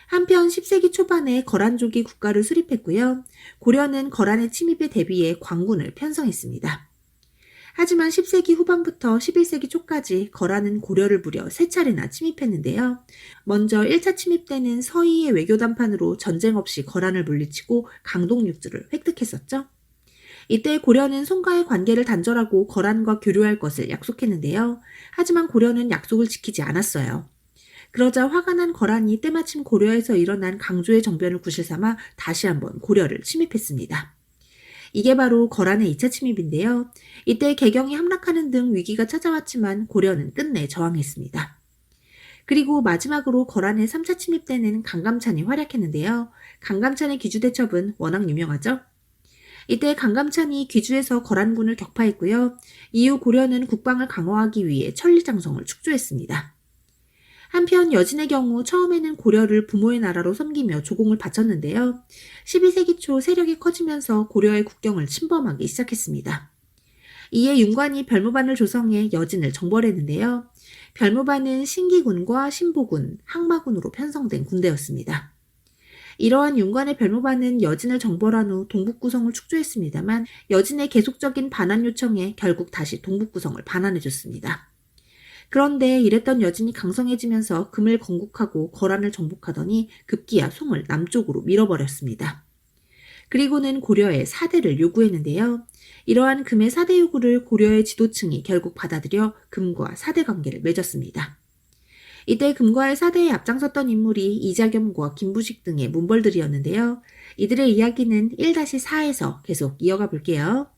한편 10세기 초반에 거란족이 국가를 수립했고요. 고려는 거란의 침입에 대비해 관군을 편성했습니다. 하지만 10세기 후반부터 11세기 초까지 거란은 고려를 무려 3차례나 침입했는데요. 먼저 1차 침입 때는 서희의 외교 담판으로 전쟁 없이 거란을 물리치고 강동육주를 획득했었죠. 이때 고려는 송과의 관계를 단절하고 거란과 교류할 것을 약속했는데요. 하지만 고려는 약속을 지키지 않았어요. 그러자 화가 난 거란이 때마침 고려에서 일어난 강조의 정변을 구실삼아 다시 한번 고려를 침입했습니다. 이게 바로 거란의 2차 침입인데요. 이때 개경이 함락하는 등 위기가 찾아왔지만 고려는 끝내 저항했습니다. 그리고 마지막으로 거란의 3차 침입 때는 강감찬이 활약했는데요. 강감찬의 귀주대첩은 워낙 유명하죠? 이때 강감찬이 귀주에서 거란군을 격파했고요. 이후 고려는 국방을 강화하기 위해 천리장성을 축조했습니다. 한편 여진의 경우 처음에는 고려를 부모의 나라로 섬기며 조공을 바쳤는데요. 12세기 초 세력이 커지면서 고려의 국경을 침범하기 시작했습니다. 이에 윤관이 별무반을 조성해 여진을 정벌했는데요. 별무반은 신기군과 신보군, 항마군으로 편성된 군대였습니다. 이러한 윤관의 별무반은 여진을 정벌한 후 동북구성을 축조했습니다만 여진의 계속적인 반환 요청에 결국 다시 동북구성을 반환해줬습니다. 그런데 이랬던 여진이 강성해지면서 금을 건국하고 거란을 정복하더니 급기야 송을 남쪽으로 밀어버렸습니다. 그리고는 고려에 사대를 요구했는데요. 이러한 금의 사대 요구를 고려의 지도층이 결국 받아들여 금과 사대 관계를 맺었습니다. 이때 금과의 사대에 앞장섰던 인물이 이자겸과 김부식 등의 문벌들이었는데요. 이들의 이야기는 1-4에서 계속 이어가 볼게요.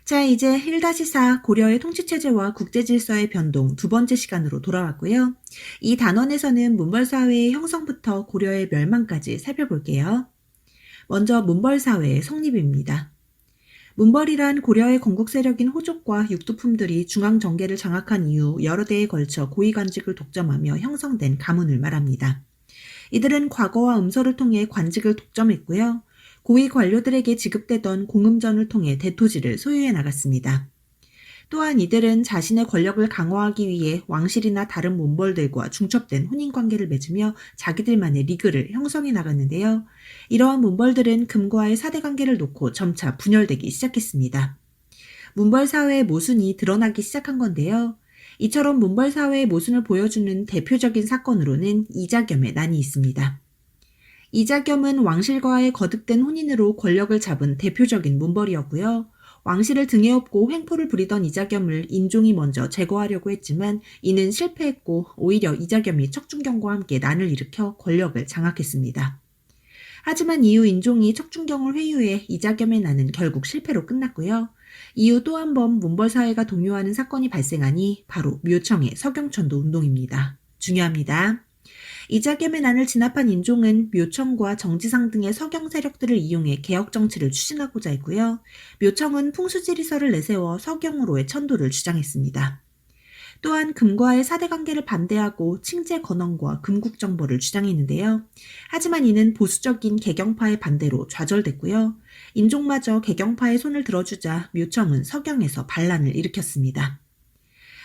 자, 이제 1-4 고려의 통치체제와 국제질서의 변동 두 번째 시간으로 돌아왔고요. 이 단원에서는 문벌사회의 형성부터 고려의 멸망까지 살펴볼게요. 먼저 문벌사회의 성립입니다. 문벌이란 고려의 건국 세력인 호족과 육두품들이 중앙정계를 장악한 이후 여러 대에 걸쳐 고위관직을 독점하며 형성된 가문을 말합니다. 이들은 과거와 음서를 통해 관직을 독점했고요. 고위 관료들에게 지급되던 공음전을 통해 대토지를 소유해 나갔습니다. 또한 이들은 자신의 권력을 강화하기 위해 왕실이나 다른 문벌들과 중첩된 혼인관계를 맺으며 자기들만의 리그를 형성해 나갔는데요. 이러한 문벌들은 금과의 사대관계를 놓고 점차 분열되기 시작했습니다. 문벌사회의 모순이 드러나기 시작한 건데요. 이처럼 문벌사회의 모순을 보여주는 대표적인 사건으로는 이자겸의 난이 있습니다. 이자겸은 왕실과의 거듭된 혼인으로 권력을 잡은 대표적인 문벌이었고요. 왕실을 등에 업고 횡포를 부리던 이자겸을 인종이 먼저 제거하려고 했지만 이는 실패했고 오히려 이자겸이 척준경과 함께 난을 일으켜 권력을 장악했습니다. 하지만 이후 인종이 척준경을 회유해 이자겸의 난은 결국 실패로 끝났고요. 이후 또 한 번 문벌사회가 동요하는 사건이 발생하니 바로 묘청의 서경천도 운동입니다. 중요합니다. 이자겸의 난을 진압한 인종은 묘청과 정지상 등의 서경 세력들을 이용해 개혁 정치를 추진하고자 했고요. 묘청은 풍수지리서를 내세워 서경으로의 천도를 주장했습니다. 또한 금과의 사대 관계를 반대하고 칭제 건원과 금국정보를 주장했는데요. 하지만 이는 보수적인 개경파의 반대로 좌절됐고요. 인종마저 개경파의 손을 들어주자 묘청은 서경에서 반란을 일으켰습니다.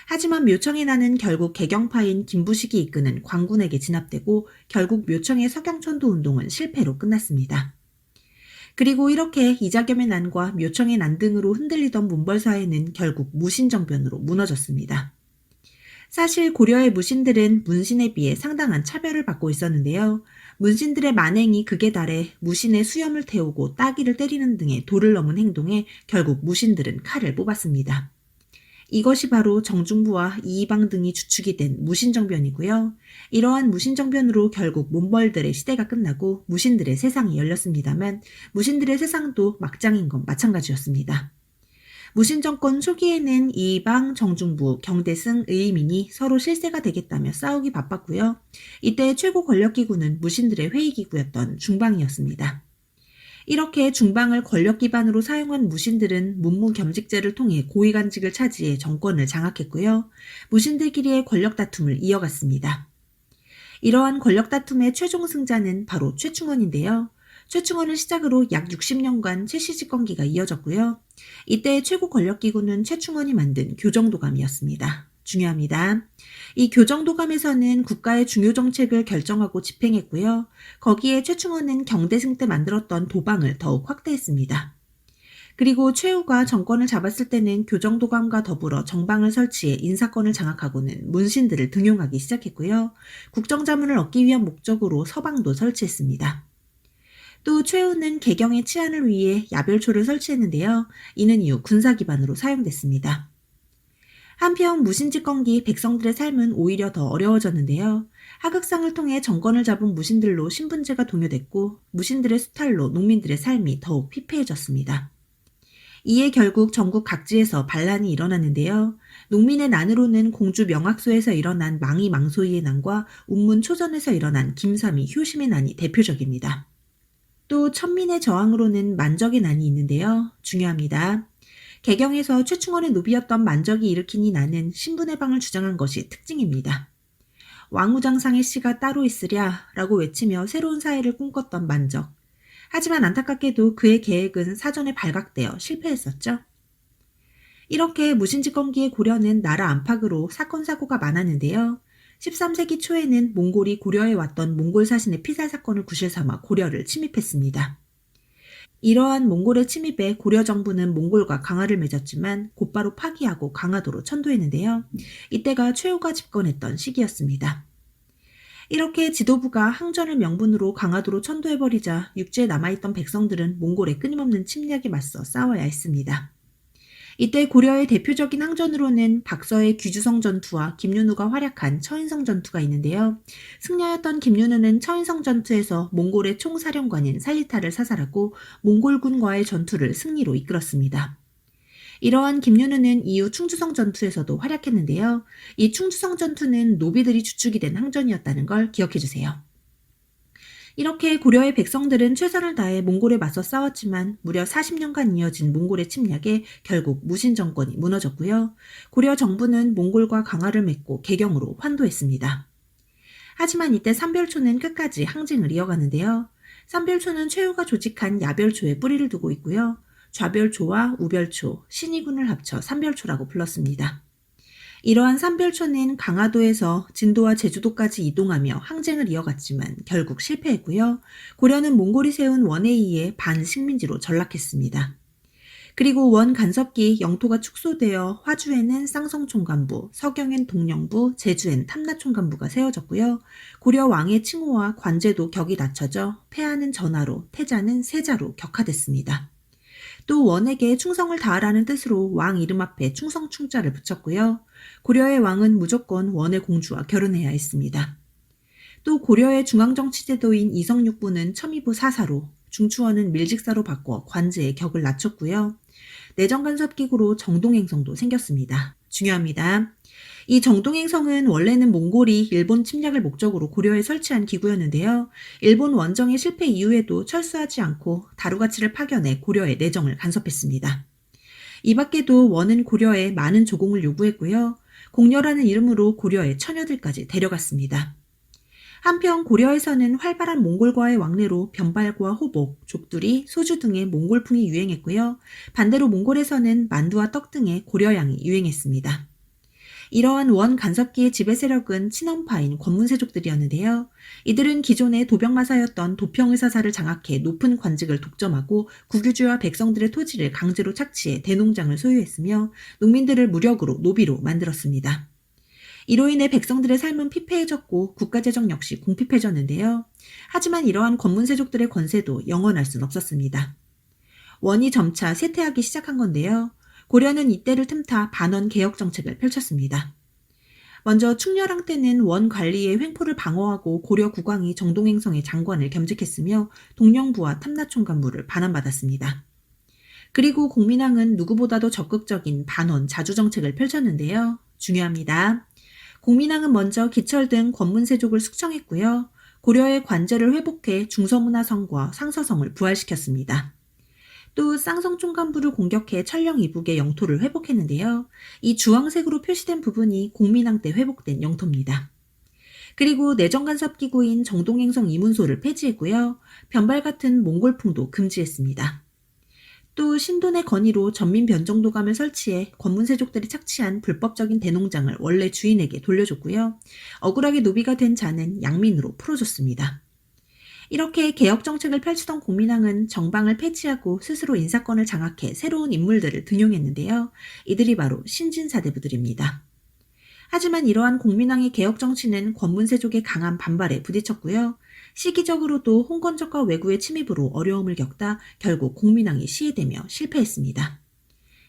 하지만 묘청의 난은 결국 개경파인 김부식이 이끄는 광군에게 진압되고 결국 묘청의 서경천도 운동은 실패로 끝났습니다. 그리고 이렇게 이자겸의 난과 묘청의 난 등으로 흔들리던 문벌사회는 결국 무신정변으로 무너졌습니다. 사실 고려의 무신들은 문신에 비해 상당한 차별을 받고 있었는데요. 문신들의 만행이 극에 달해 무신의 수염을 태우고 따귀를 때리는 등의 도를 넘은 행동에 결국 무신들은 칼을 뽑았습니다. 이것이 바로 정중부와 이이방 등이 주축이 된 무신정변이고요. 이러한 무신정변으로 결국 몬벌들의 시대가 끝나고 무신들의 세상이 열렸습니다만 무신들의 세상도 막장인 건 마찬가지였습니다. 무신정권 초기에는 이이방, 정중부, 경대승, 의민이 서로 실세가 되겠다며 싸우기 바빴고요. 이때 최고 권력기구는 무신들의 회의기구였던 중방이었습니다. 이렇게 중방을 권력 기반으로 사용한 무신들은 문무겸직제를 통해 고위관직을 차지해 정권을 장악했고요. 무신들끼리의 권력 다툼을 이어갔습니다. 이러한 권력 다툼의 최종 승자는 바로 최충원인데요. 최충원을 시작으로 약 60년간 최씨 집권기가 이어졌고요. 이때의 최고 권력기구는 최충원이 만든 교정도감이었습니다. 중요합니다. 이 교정도감에서는 국가의 중요 정책을 결정하고 집행했고요. 거기에 최충원은 경대승 때 만들었던 도방을 더욱 확대했습니다. 그리고 최후가 정권을 잡았을 때는 교정도감과 더불어 정방을 설치해 인사권을 장악하고는 문신들을 등용하기 시작했고요. 국정자문을 얻기 위한 목적으로 서방도 설치했습니다. 또 최후는 개경의 치안을 위해 야별초를 설치했는데요. 이는 이후 군사 기반으로 사용됐습니다. 한편 무신집권기 백성들의 삶은 오히려 더 어려워졌는데요. 하극상을 통해 정권을 잡은 무신들로 신분제가 동요됐고 무신들의 수탈로 농민들의 삶이 더욱 피폐해졌습니다. 이에 결국 전국 각지에서 반란이 일어났는데요. 농민의 난으로는 공주 명학소에서 일어난 망이 망소이의 난과 운문 초전에서 일어난 김삼이 효심의 난이 대표적입니다. 또 천민의 저항으로는 만적의 난이 있는데요. 중요합니다. 개경에서 최충원의 노비였던 만적이 일으킨 이 난은 신분해방을 주장한 것이 특징입니다. 왕우장상의 씨가 따로 있으랴 라고 외치며 새로운 사회를 꿈꿨던 만적. 하지만 안타깝게도 그의 계획은 사전에 발각되어 실패했었죠. 이렇게 무신집권기의 고려는 나라 안팎으로 사건 사고가 많았는데요. 13세기 초에는 몽골이 고려에 왔던 몽골 사신의 피살 사건을 구실 삼아 고려를 침입했습니다. 이러한 몽골의 침입에 고려 정부는 몽골과 강화를 맺었지만 곧바로 파기하고 강화도로 천도했는데요. 이때가 최후가 집권했던 시기였습니다. 이렇게 지도부가 항전을 명분으로 강화도로 천도해버리자 육지에 남아있던 백성들은 몽골의 끊임없는 침략에 맞서 싸워야 했습니다. 이때 고려의 대표적인 항전으로는 박서의 귀주성 전투와 김윤우가 활약한 처인성 전투가 있는데요. 승려였던 김윤우는 처인성 전투에서 몽골의 총사령관인 살리타를 사살하고 몽골군과의 전투를 승리로 이끌었습니다. 이러한 김윤우는 이후 충주성 전투에서도 활약했는데요. 이 충주성 전투는 노비들이 주축이 된 항전이었다는 걸 기억해주세요. 이렇게 고려의 백성들은 최선을 다해 몽골에 맞서 싸웠지만 무려 40년간 이어진 몽골의 침략에 결국 무신 정권이 무너졌고요. 고려 정부는 몽골과 강화를 맺고 개경으로 환도했습니다. 하지만 이때 삼별초는 끝까지 항쟁을 이어가는데요. 삼별초는 최후가 조직한 야별초에 뿌리를 두고 있고요. 좌별초와 우별초, 신의군을 합쳐 삼별초라고 불렀습니다. 이러한 삼별초는 강화도에서 진도와 제주도까지 이동하며 항쟁을 이어갔지만 결국 실패했고요. 고려는 몽골이 세운 원에 의해 반식민지로 전락했습니다. 그리고 원 간섭기 영토가 축소되어 화주에는 쌍성총관부, 서경엔 동령부, 제주엔 탐라총관부가 세워졌고요. 고려 왕의 칭호와 관제도 격이 낮춰져 폐하는 전하로, 태자는 세자로 격화됐습니다. 또 원에게 충성을 다하라는 뜻으로 왕 이름 앞에 충성충자를 붙였고요. 고려의 왕은 무조건 원의 공주와 결혼해야 했습니다. 또 고려의 중앙정치제도인 이성육부는 첨의부 사사로, 중추원은 밀직사로 바꿔 관제의 격을 낮췄고요. 내정간섭기구로 정동행성도 생겼습니다. 중요합니다. 이 정동행성은 원래는 몽골이 일본 침략을 목적으로 고려에 설치한 기구였는데요. 일본 원정의 실패 이후에도 철수하지 않고 다루가치를 파견해 고려의 내정을 간섭했습니다. 이 밖에도 원은 고려에 많은 조공을 요구했고요. 공려라는 이름으로 고려의 처녀들까지 데려갔습니다. 한편 고려에서는 활발한 몽골과의 왕래로 변발과 호복, 족두리, 소주 등의 몽골풍이 유행했고요. 반대로 몽골에서는 만두와 떡 등의 고려향이 유행했습니다. 이러한 원 간섭기의 지배 세력은 친원파인 권문세족들이었는데요. 이들은 기존의 도병마사였던 도평의사사를 장악해 높은 관직을 독점하고 국유주와 백성들의 토지를 강제로 착취해 대농장을 소유했으며 농민들을 무력으로 노비로 만들었습니다. 이로 인해 백성들의 삶은 피폐해졌고 국가재정 역시 궁핍해졌는데요. 하지만 이러한 권문세족들의 권세도 영원할 순 없었습니다. 원이 점차 쇠퇴하기 시작한 건데요. 고려는 이때를 틈타 반원 개혁 정책을 펼쳤습니다. 먼저 충렬왕 때는 원 관리의 횡포를 방어하고 고려 국왕이 정동행성의 장관을 겸직했으며 동령부와 탐라총관부를 반환받았습니다. 그리고 공민왕은 누구보다도 적극적인 반원 자주 정책을 펼쳤는데요. 중요합니다. 공민왕은 먼저 기철 등 권문세족을 숙청했고요. 고려의 관제를 회복해 중서문화성과 상서성을 부활시켰습니다. 또 쌍성 총관부를 공격해 천령 이북의 영토를 회복했는데요. 이 주황색으로 표시된 부분이 공민왕 때 회복된 영토입니다. 그리고 내정간섭기구인 정동행성 이문소를 폐지했고요. 변발 같은 몽골풍도 금지했습니다. 또 신돈의 건의로 전민변정도감을 설치해 권문세족들이 착취한 불법적인 대농장을 원래 주인에게 돌려줬고요. 억울하게 노비가 된 자는 양민으로 풀어줬습니다. 이렇게 개혁정책을 펼치던 공민왕은 정방을 폐지하고 스스로 인사권을 장악해 새로운 인물들을 등용했는데요. 이들이 바로 신진사대부들입니다. 하지만 이러한 공민왕의 개혁정치는 권문세족의 강한 반발에 부딪혔고요. 시기적으로도 홍건적과 왜구의 침입으로 어려움을 겪다 결국 공민왕이 시해되며 실패했습니다.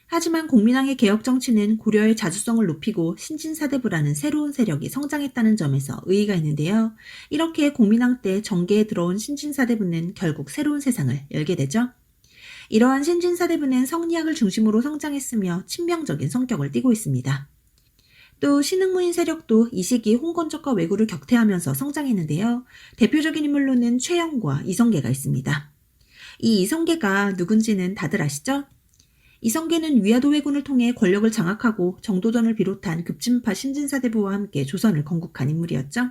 하지만 공민왕의 개혁정치는 고려의 자주성을 높이고 신진사대부라는 새로운 세력이 성장했다는 점에서 의의가 있는데요. 이렇게 공민왕 때 정계에 들어온 신진사대부는 결국 새로운 세상을 열게 되죠. 이러한 신진사대부는 성리학을 중심으로 성장했으며 친명적인 성격을 띠고 있습니다. 또 신흥무인 세력도 이 시기 홍건적과 왜구를 격퇴하면서 성장했는데요. 대표적인 인물로는 최영과 이성계가 있습니다. 이 이성계가 누군지는 다들 아시죠? 이성계는 위화도 왜군을 통해 권력을 장악하고 정도전을 비롯한 급진파 신진사대부와 함께 조선을 건국한 인물이었죠.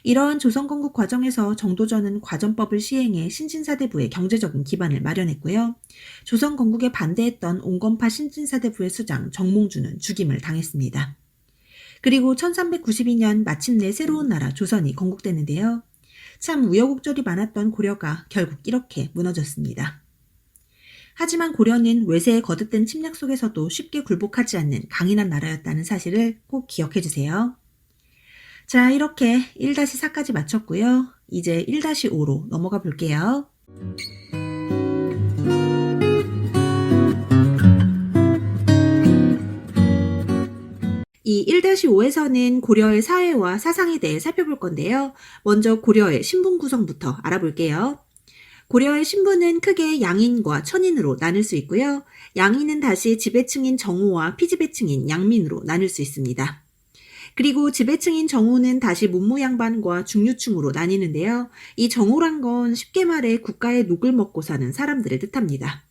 이러한 조선 건국 과정에서 정도전은 과전법을 시행해 신진사대부의 경제적인 기반을 마련했고요. 조선 건국에 반대했던 온건파 신진사대부의 수장 정몽주는 죽임을 당했습니다. 그리고 1392년 마침내 새로운 나라 조선이 건국됐는데요. 참 우여곡절이 많았던 고려가 결국 이렇게 무너졌습니다. 하지만 고려는 외세에 거듭된 침략 속에서도 쉽게 굴복하지 않는 강인한 나라였다는 사실을 꼭 기억해 주세요. 자, 이렇게 1-4까지 마쳤고요. 이제 1-5로 넘어가 볼게요. 이 1-5에서는 고려의 사회와 사상에 대해 살펴볼 건데요. 먼저 고려의 신분 구성부터 알아볼게요. 고려의 신분은 크게 양인과 천인으로 나눌 수 있고요. 양인은 다시 지배층인 정호와 피지배층인 양민으로 나눌 수 있습니다. 그리고 지배층인 정호는 다시 문무양반과 중류층으로 나뉘는데요. 이 정호란 건 쉽게 말해 국가의 녹을 먹고 사는 사람들을 뜻합니다.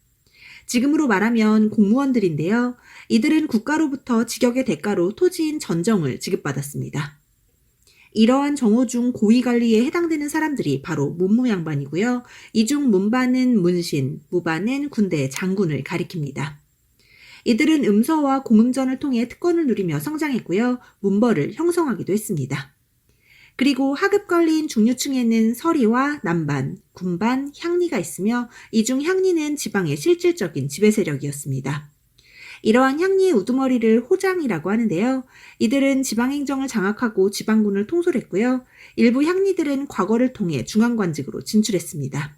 지금으로 말하면 공무원들인데요. 이들은 국가로부터 직역의 대가로 토지인 전정을 지급받았습니다. 이러한 정호 중 고위 관리에 해당되는 사람들이 바로 문무양반이고요. 이 중 문반은 문신, 무반은 군대의 장군을 가리킵니다. 이들은 음서와 공음전을 통해 특권을 누리며 성장했고요. 문벌을 형성하기도 했습니다. 그리고 하급 관리인 중류층에는 서리와 남반, 군반, 향리가 있으며 이 중 향리는 지방의 실질적인 지배 세력이었습니다. 이러한 향리의 우두머리를 호장이라고 하는데요. 이들은 지방행정을 장악하고 지방군을 통솔했고요. 일부 향리들은 과거를 통해 중앙관직으로 진출했습니다.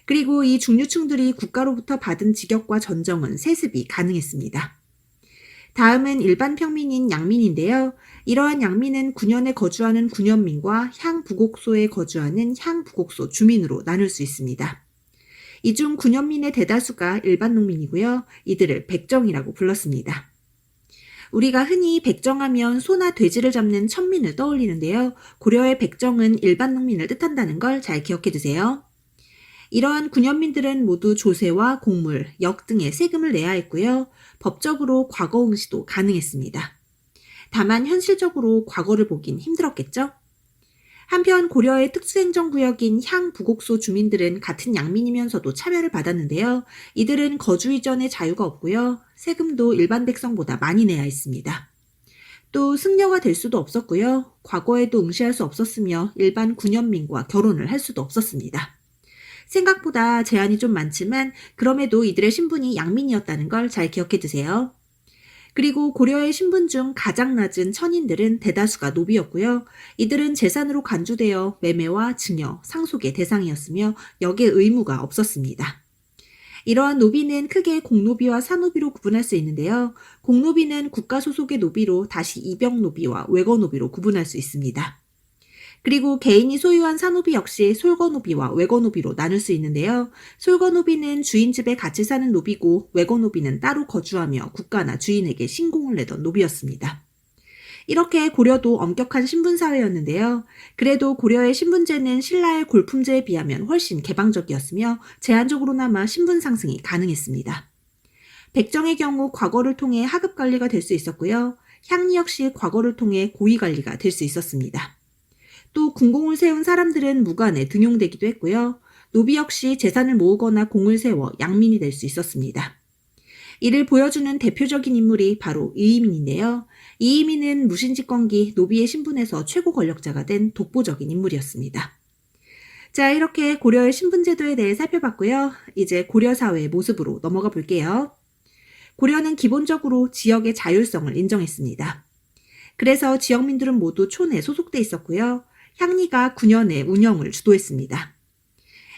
그리고 이 중류층들이 국가로부터 받은 직역과 전정은 세습이 가능했습니다. 다음은 일반 평민인 양민인데요. 이러한 양민은 군현에 거주하는 군현민과 향부곡소에 거주하는 향부곡소 주민으로 나눌 수 있습니다. 이 중 군현민의 대다수가 일반 농민이고요. 이들을 백정이라고 불렀습니다. 우리가 흔히 백정하면 소나 돼지를 잡는 천민을 떠올리는데요. 고려의 백정은 일반 농민을 뜻한다는 걸 잘 기억해 두세요. 이러한 군현민들은 모두 조세와 공물, 역 등의 세금을 내야 했고요. 법적으로 과거 응시도 가능했습니다. 다만 현실적으로 과거를 보긴 힘들었겠죠? 한편 고려의 특수행정구역인 향부곡소 주민들은 같은 양민이면서도 차별을 받았는데요. 이들은 거주 이전에 자유가 없고요. 세금도 일반 백성보다 많이 내야 했습니다. 또 승려가 될 수도 없었고요. 과거에도 응시할 수 없었으며 일반 군현민과 결혼을 할 수도 없었습니다. 생각보다 제한이 좀 많지만 그럼에도 이들의 신분이 양민이었다는 걸 잘 기억해 두세요. 그리고 고려의 신분 중 가장 낮은 천인들은 대다수가 노비였고요. 이들은 재산으로 간주되어 매매와 증여, 상속의 대상이었으며 역의 의무가 없었습니다. 이러한 노비는 크게 공노비와 사노비로 구분할 수 있는데요. 공노비는 국가 소속의 노비로 다시 이병노비와 외거노비로 구분할 수 있습니다. 그리고 개인이 소유한 사노비 역시 솔거노비와 외거노비로 나눌 수 있는데요. 솔거노비는 주인 집에 같이 사는 노비고 외거노비는 따로 거주하며 국가나 주인에게 신공을 내던 노비였습니다. 이렇게 고려도 엄격한 신분사회였는데요. 그래도 고려의 신분제는 신라의 골품제에 비하면 훨씬 개방적이었으며 제한적으로나마 신분 상승이 가능했습니다. 백정의 경우 과거를 통해 하급 관리가 될 수 있었고요. 향리 역시 과거를 통해 고위 관리가 될 수 있었습니다. 또 군공을 세운 사람들은 무관에 등용되기도 했고요. 노비 역시 재산을 모으거나 공을 세워 양민이 될 수 있었습니다. 이를 보여주는 대표적인 인물이 바로 이이민인데요. 이이민은 무신집권기 노비의 신분에서 최고 권력자가 된 독보적인 인물이었습니다. 자, 이렇게 고려의 신분제도에 대해 살펴봤고요. 이제 고려사회의 모습으로 넘어가 볼게요. 고려는 기본적으로 지역의 자율성을 인정했습니다. 그래서 지역민들은 모두 촌에 소속돼 있었고요. 향리가 9년의 운영을 주도했습니다.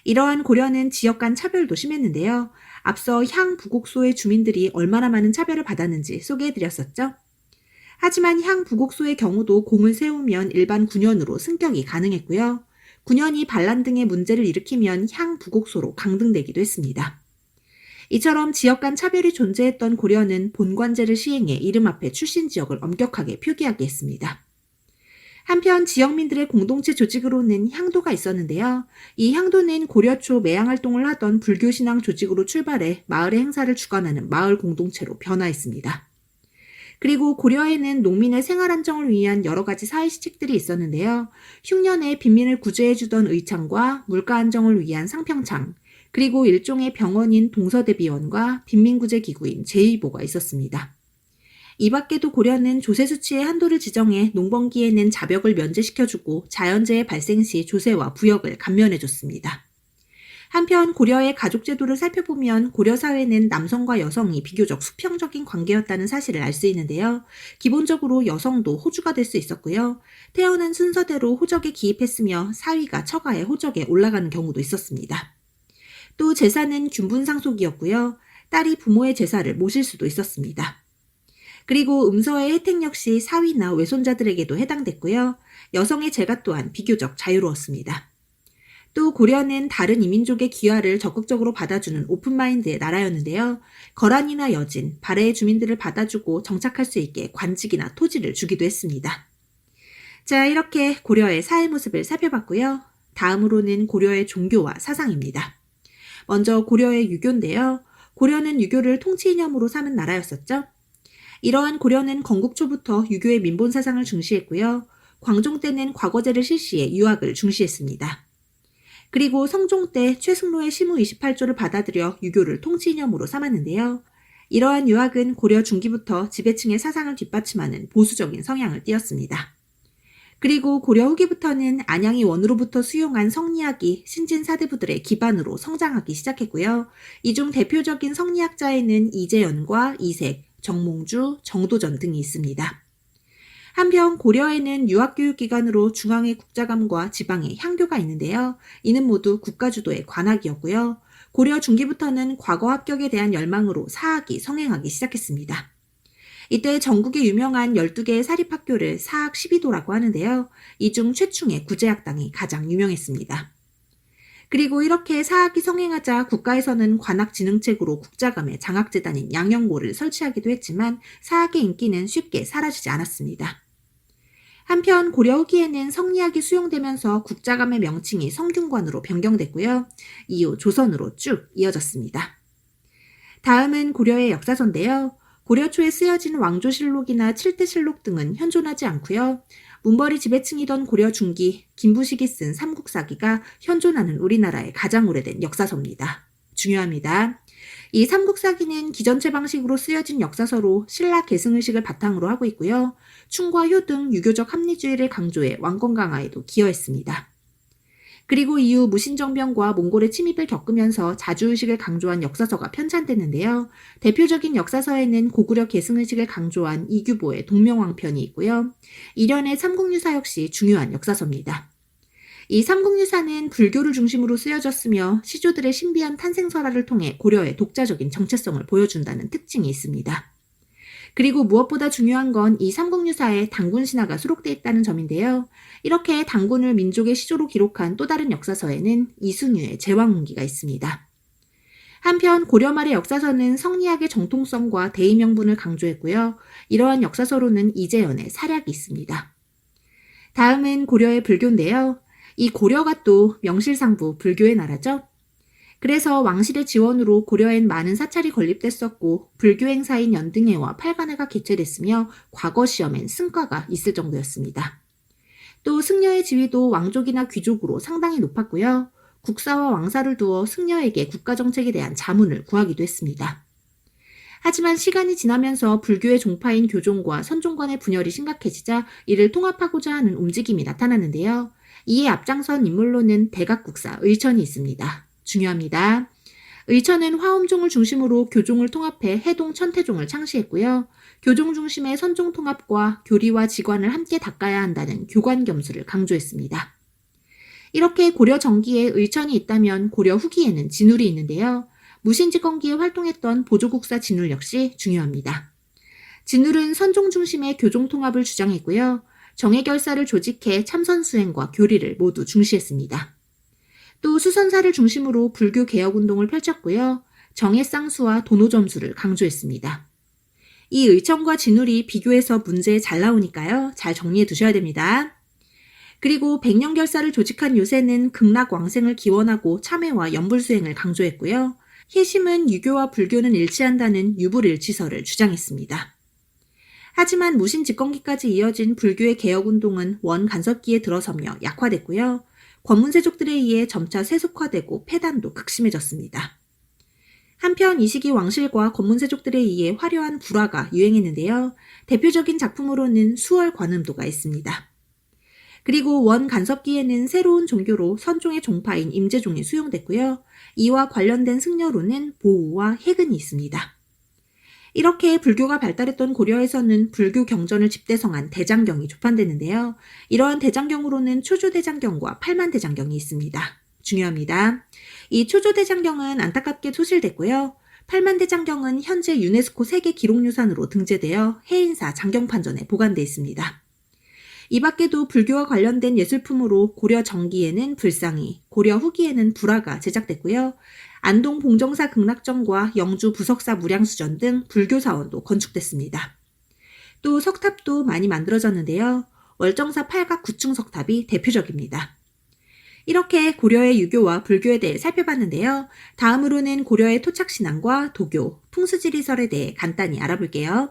이러한 고려는 지역 간 차별도 심했는데요. 앞서 향부곡소의 주민들이 얼마나 많은 차별을 받았는지 소개해드렸었죠. 하지만 향부곡소의 경우도 공을 세우면 일반 9년으로 승격이 가능했고요. 9년이 반란 등의 문제를 일으키면 향부곡소로 강등되기도 했습니다. 이처럼 지역 간 차별이 존재했던 고려는 본관제를 시행해 이름 앞에 출신 지역을 엄격하게 표기하게 했습니다. 한편 지역민들의 공동체 조직으로는 향도가 있었는데요. 이 향도는 고려 초 매양활동을 하던 불교신앙 조직으로 출발해 마을의 행사를 주관하는 마을 공동체로 변화했습니다. 그리고 고려에는 농민의 생활 안정을 위한 여러 가지 사회시책들이 있었는데요. 흉년에 빈민을 구제해주던 의창과 물가 안정을 위한 상평창, 그리고 일종의 병원인 동서대비원과 빈민구제기구인 제2보가 있었습니다. 이 밖에도 고려는 조세수치의 한도를 지정해 농번기에는 자벽을 면제시켜주고 자연재해 발생 시 조세와 부역을 감면해줬습니다. 한편 고려의 가족제도를 살펴보면 고려 사회는 남성과 여성이 비교적 수평적인 관계였다는 사실을 알 수 있는데요. 기본적으로 여성도 호주가 될 수 있었고요. 태어난 순서대로 호적에 기입했으며 사위가 처가에 호적에 올라가는 경우도 있었습니다. 또 제사는 균분상속이었고요. 딸이 부모의 제사를 모실 수도 있었습니다. 그리고 음서의 혜택 역시 사위나 외손자들에게도 해당됐고요. 여성의 재가 또한 비교적 자유로웠습니다. 또 고려는 다른 이민족의 귀화를 적극적으로 받아주는 오픈마인드의 나라였는데요. 거란이나 여진, 발해의 주민들을 받아주고 정착할 수 있게 관직이나 토지를 주기도 했습니다. 자, 이렇게 고려의 사회 모습을 살펴봤고요. 다음으로는 고려의 종교와 사상입니다. 먼저 고려의 유교인데요. 고려는 유교를 통치 이념으로 삼은 나라였었죠. 이러한 고려는 건국 초부터 유교의 민본 사상을 중시했고요. 광종 때는 과거제를 실시해 유학을 중시했습니다. 그리고 성종 때 최승로의 시무 28조를 받아들여 유교를 통치 이념으로 삼았는데요. 이러한 유학은 고려 중기부터 지배층의 사상을 뒷받침하는 보수적인 성향을 띠었습니다. 그리고 고려 후기부터는 안양이 원으로부터 수용한 성리학이 신진 사대부들의 기반으로 성장하기 시작했고요. 이 중 대표적인 성리학자에는 이재연과 이색, 정몽주, 정도전 등이 있습니다. 한편 고려에는 유학교육기관으로 중앙의 국자감과 지방의 향교가 있는데요. 이는 모두 국가주도의 관학이었고요. 고려 중기부터는 과거 합격에 대한 열망으로 사학이 성행하기 시작했습니다. 이때 전국에 유명한 12개의 사립학교를 사학 12도라고 하는데요. 이 중 최충의 구제학당이 가장 유명했습니다. 그리고 이렇게 사학이 성행하자 국가에서는 관학진흥책으로 국자감의 장학재단인 양영고를 설치하기도 했지만 사학의 인기는 쉽게 사라지지 않았습니다. 한편 고려 후기에는 성리학이 수용되면서 국자감의 명칭이 성균관으로 변경됐고요. 이후 조선으로 쭉 이어졌습니다. 다음은 고려의 역사서인데요. 고려 초에 쓰여진 왕조실록이나 칠대실록 등은 현존하지 않고요. 문벌이 지배층이던 고려 중기 김부식이 쓴 삼국사기가 현존하는 우리나라의 가장 오래된 역사서입니다. 중요합니다. 이 삼국사기는 기전체 방식으로 쓰여진 역사서로 신라 계승의식을 바탕으로 하고 있고요. 충과 효 등 유교적 합리주의를 강조해 왕권 강화에도 기여했습니다. 그리고 이후 무신정변과 몽골의 침입을 겪으면서 자주의식을 강조한 역사서가 편찬됐는데요. 대표적인 역사서에는 고구려 계승의식을 강조한 이규보의 동명왕편이 있고요. 이련의 삼국유사 역시 중요한 역사서입니다. 이 삼국유사는 불교를 중심으로 쓰여졌으며 시조들의 신비한 탄생설화를 통해 고려의 독자적인 정체성을 보여준다는 특징이 있습니다. 그리고 무엇보다 중요한 건 이 삼국유사에 단군신화가 수록되어 있다는 점인데요. 이렇게 단군을 민족의 시조로 기록한 또 다른 역사서에는 이순유의 제왕문기가 있습니다. 한편 고려 말의 역사서는 성리학의 정통성과 대의 명분을 강조했고요. 이러한 역사서로는 이재연의 사략이 있습니다. 다음은 고려의 불교인데요. 이 고려가 또 명실상부 불교의 나라죠. 그래서 왕실의 지원으로 고려엔 많은 사찰이 건립됐었고 불교 행사인 연등회와 팔관회가 개최됐으며 과거 시험엔 승과가 있을 정도였습니다. 또 승려의 지위도 왕족이나 귀족으로 상당히 높았고요. 국사와 왕사를 두어 승려에게 국가정책에 대한 자문을 구하기도 했습니다. 하지만 시간이 지나면서 불교의 종파인 교종과 선종관의 분열이 심각해지자 이를 통합하고자 하는 움직임이 나타났는데요. 이에 앞장선 인물로는 대각국사 의천이 있습니다. 중요합니다. 의천은 화엄종을 중심으로 교종을 통합해 해동 천태종을 창시했고요. 교종 중심의 선종 통합과 교리와 지관을 함께 닦아야 한다는 교관겸수를 강조했습니다. 이렇게 고려 전기에 의천이 있다면 고려 후기에는 진울이 있는데요. 무신집권기에 활동했던 보조국사 진울 역시 중요합니다. 진울은 선종 중심의 교종 통합을 주장했고요. 정예결사를 조직해 참선 수행과 교리를 모두 중시했습니다. 또 수선사를 중심으로 불교 개혁운동을 펼쳤고요. 정예쌍수와 도노점수를 강조했습니다. 이 의천과 진울이 비교해서 문제에 잘 나오니까요. 잘 정리해 두셔야 됩니다. 그리고 백년결사를 조직한 요새는 극락왕생을 기원하고 참회와 연불수행을 강조했고요. 희심은 유교와 불교는 일치한다는 유불일치설을 주장했습니다. 하지만 무신집권기까지 이어진 불교의 개혁운동은 원간섭기에 들어서며 약화됐고요. 권문세족들에 의해 점차 세속화되고 폐단도 극심해졌습니다. 한편 이 시기 왕실과 권문세족들에 의해 화려한 불화가 유행했는데요. 대표적인 작품으로는 수월관음도가 있습니다. 그리고 원간섭기에는 새로운 종교로 선종의 종파인 임재종이 수용됐고요. 이와 관련된 승려로는 보우와 해근이 있습니다. 이렇게 불교가 발달했던 고려에서는 불교 경전을 집대성한 대장경이 조판되는데요. 이러한 대장경으로는 초조대장경과 팔만대장경이 있습니다. 중요합니다. 이 초조대장경은 안타깝게 소실됐고요. 팔만대장경은 현재 유네스코 세계 기록유산으로 등재되어 해인사 장경판전에 보관되어 있습니다. 이 밖에도 불교와 관련된 예술품으로 고려 전기에는 불상이, 고려 후기에는 불화가 제작됐고요. 안동 봉정사 극락전과 영주 부석사 무량수전 등 불교 사원도 건축됐습니다. 또 석탑도 많이 만들어졌는데요. 월정사 팔각 구층 석탑이 대표적입니다. 이렇게 고려의 유교와 불교에 대해 살펴봤는데요. 다음으로는 고려의 토착신앙과 도교, 풍수지리설에 대해 간단히 알아볼게요.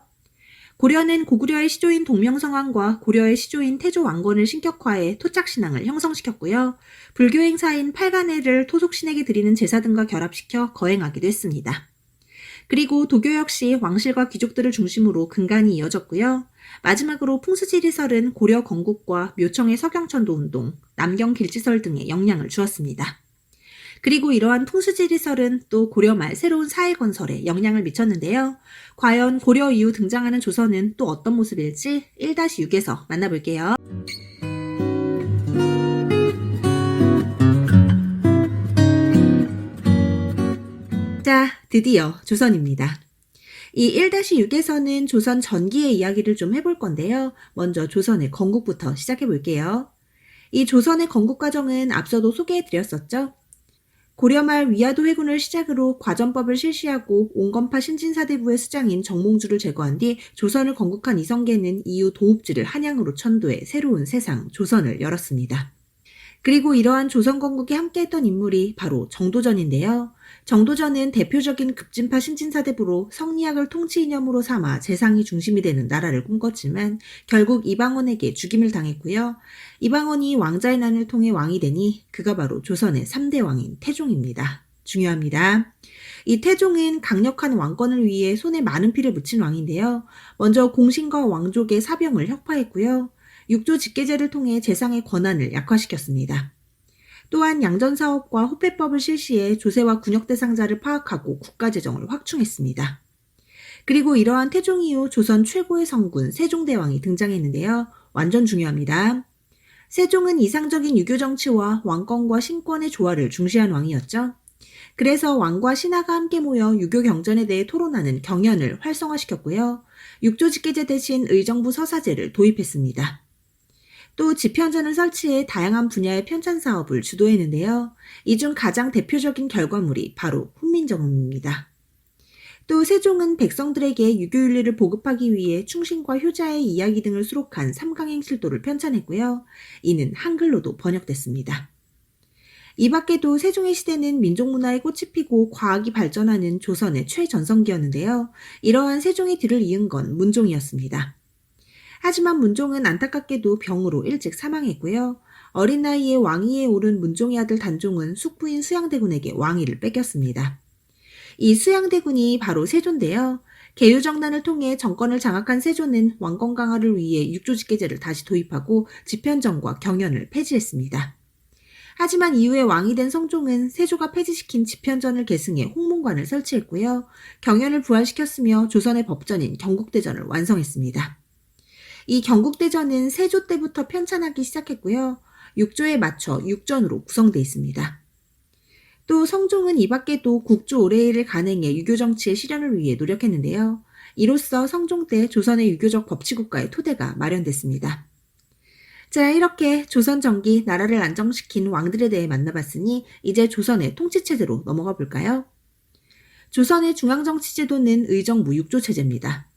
고려는 고구려의 시조인 동명성왕과 고려의 시조인 태조왕건을 신격화해 토착신앙을 형성시켰고요. 불교 행사인 팔간회를 토속신에게 드리는 제사 등과 결합시켜 거행하기도 했습니다. 그리고 도교 역시 왕실과 귀족들을 중심으로 근간이 이어졌고요. 마지막으로 풍수지리설은 고려 건국과 묘청의 서경천도 운동, 남경 길지설 등에 영향을 주었습니다. 그리고 이러한 풍수지리설은 또 고려 말 새로운 사회 건설에 영향을 미쳤는데요. 과연 고려 이후 등장하는 조선은 또 어떤 모습일지 1-6에서 만나볼게요. 자, 드디어 조선입니다. 이 1-6에서는 조선 전기의 이야기를 좀 해볼 건데요. 먼저 조선의 건국부터 시작해 볼게요. 이 조선의 건국 과정은 앞서도 소개해 드렸었죠. 고려 말 위화도 회군을 시작으로 과전법을 실시하고 온건파 신진사대부의 수장인 정몽주를 제거한 뒤 조선을 건국한 이성계는 이후 도읍지를 한양으로 천도해 새로운 세상 조선을 열었습니다. 그리고 이러한 조선 건국에 함께했던 인물이 바로 정도전인데요. 정도전은 대표적인 급진파 신진사대부로 성리학을 통치 이념으로 삼아 재상이 중심이 되는 나라를 꿈꿨지만 결국 이방원에게 죽임을 당했고요. 이방원이 왕자의 난을 통해 왕이 되니 그가 바로 조선의 3대 왕인 태종입니다. 중요합니다. 이 태종은 강력한 왕권을 위해 손에 많은 피를 묻힌 왕인데요. 먼저 공신과 왕족의 사병을 혁파했고요. 육조 직계제를 통해 재상의 권한을 약화시켰습니다. 또한 양전사업과 호패법을 실시해 조세와 군역 대상자를 파악하고 국가재정을 확충했습니다. 그리고 이러한 태종 이후 조선 최고의 성군 세종대왕이 등장했는데요. 완전 중요합니다. 세종은 이상적인 유교 정치와 왕권과 신권의 조화를 중시한 왕이었죠. 그래서 왕과 신하가 함께 모여 유교 경전에 대해 토론하는 경연을 활성화시켰고요. 육조 직계제 대신 의정부 서사제를 도입했습니다. 또 지편전을 설치해 다양한 분야의 편찬 사업을 주도했는데요. 이 중 가장 대표적인 결과물이 바로 훈민정음입니다. 또 세종은 백성들에게 유교윤리를 보급하기 위해 충신과 효자의 이야기 등을 수록한 삼강행실도를 편찬했고요. 이는 한글로도 번역됐습니다. 이 밖에도 세종의 시대는 민족문화에 꽃이 피고 과학이 발전하는 조선의 최전성기였는데요. 이러한 세종의 뒤를 이은 건 문종이었습니다. 하지만 문종은 안타깝게도 병으로 일찍 사망했고요. 어린 나이에 왕위에 오른 문종의 아들 단종은 숙부인 수양대군에게 왕위를 뺏겼습니다. 이 수양대군이 바로 세조인데요. 계유정난을 통해 정권을 장악한 세조는 왕권 강화를 위해 육조직계제를 다시 도입하고 집현전과 경연을 폐지했습니다. 하지만 이후에 왕이 된 성종은 세조가 폐지시킨 집현전을 계승해 홍문관을 설치했고요. 경연을 부활시켰으며 조선의 법전인 경국대전을 완성했습니다. 이 경국대전은 세조 때부터 편찬하기 시작했고요. 6조에 맞춰 6전으로 구성되어 있습니다. 또 성종은 이 밖에도 국조 올해일을 간행해 유교정치의 실현을 위해 노력했는데요. 이로써 성종 때 조선의 유교적 법치국가의 토대가 마련됐습니다. 자, 이렇게 조선 전기 나라를 안정시킨 왕들에 대해 만나봤으니 이제 조선의 통치체제로 넘어가 볼까요? 조선의 중앙정치제도는 의정부 6조 체제입니다.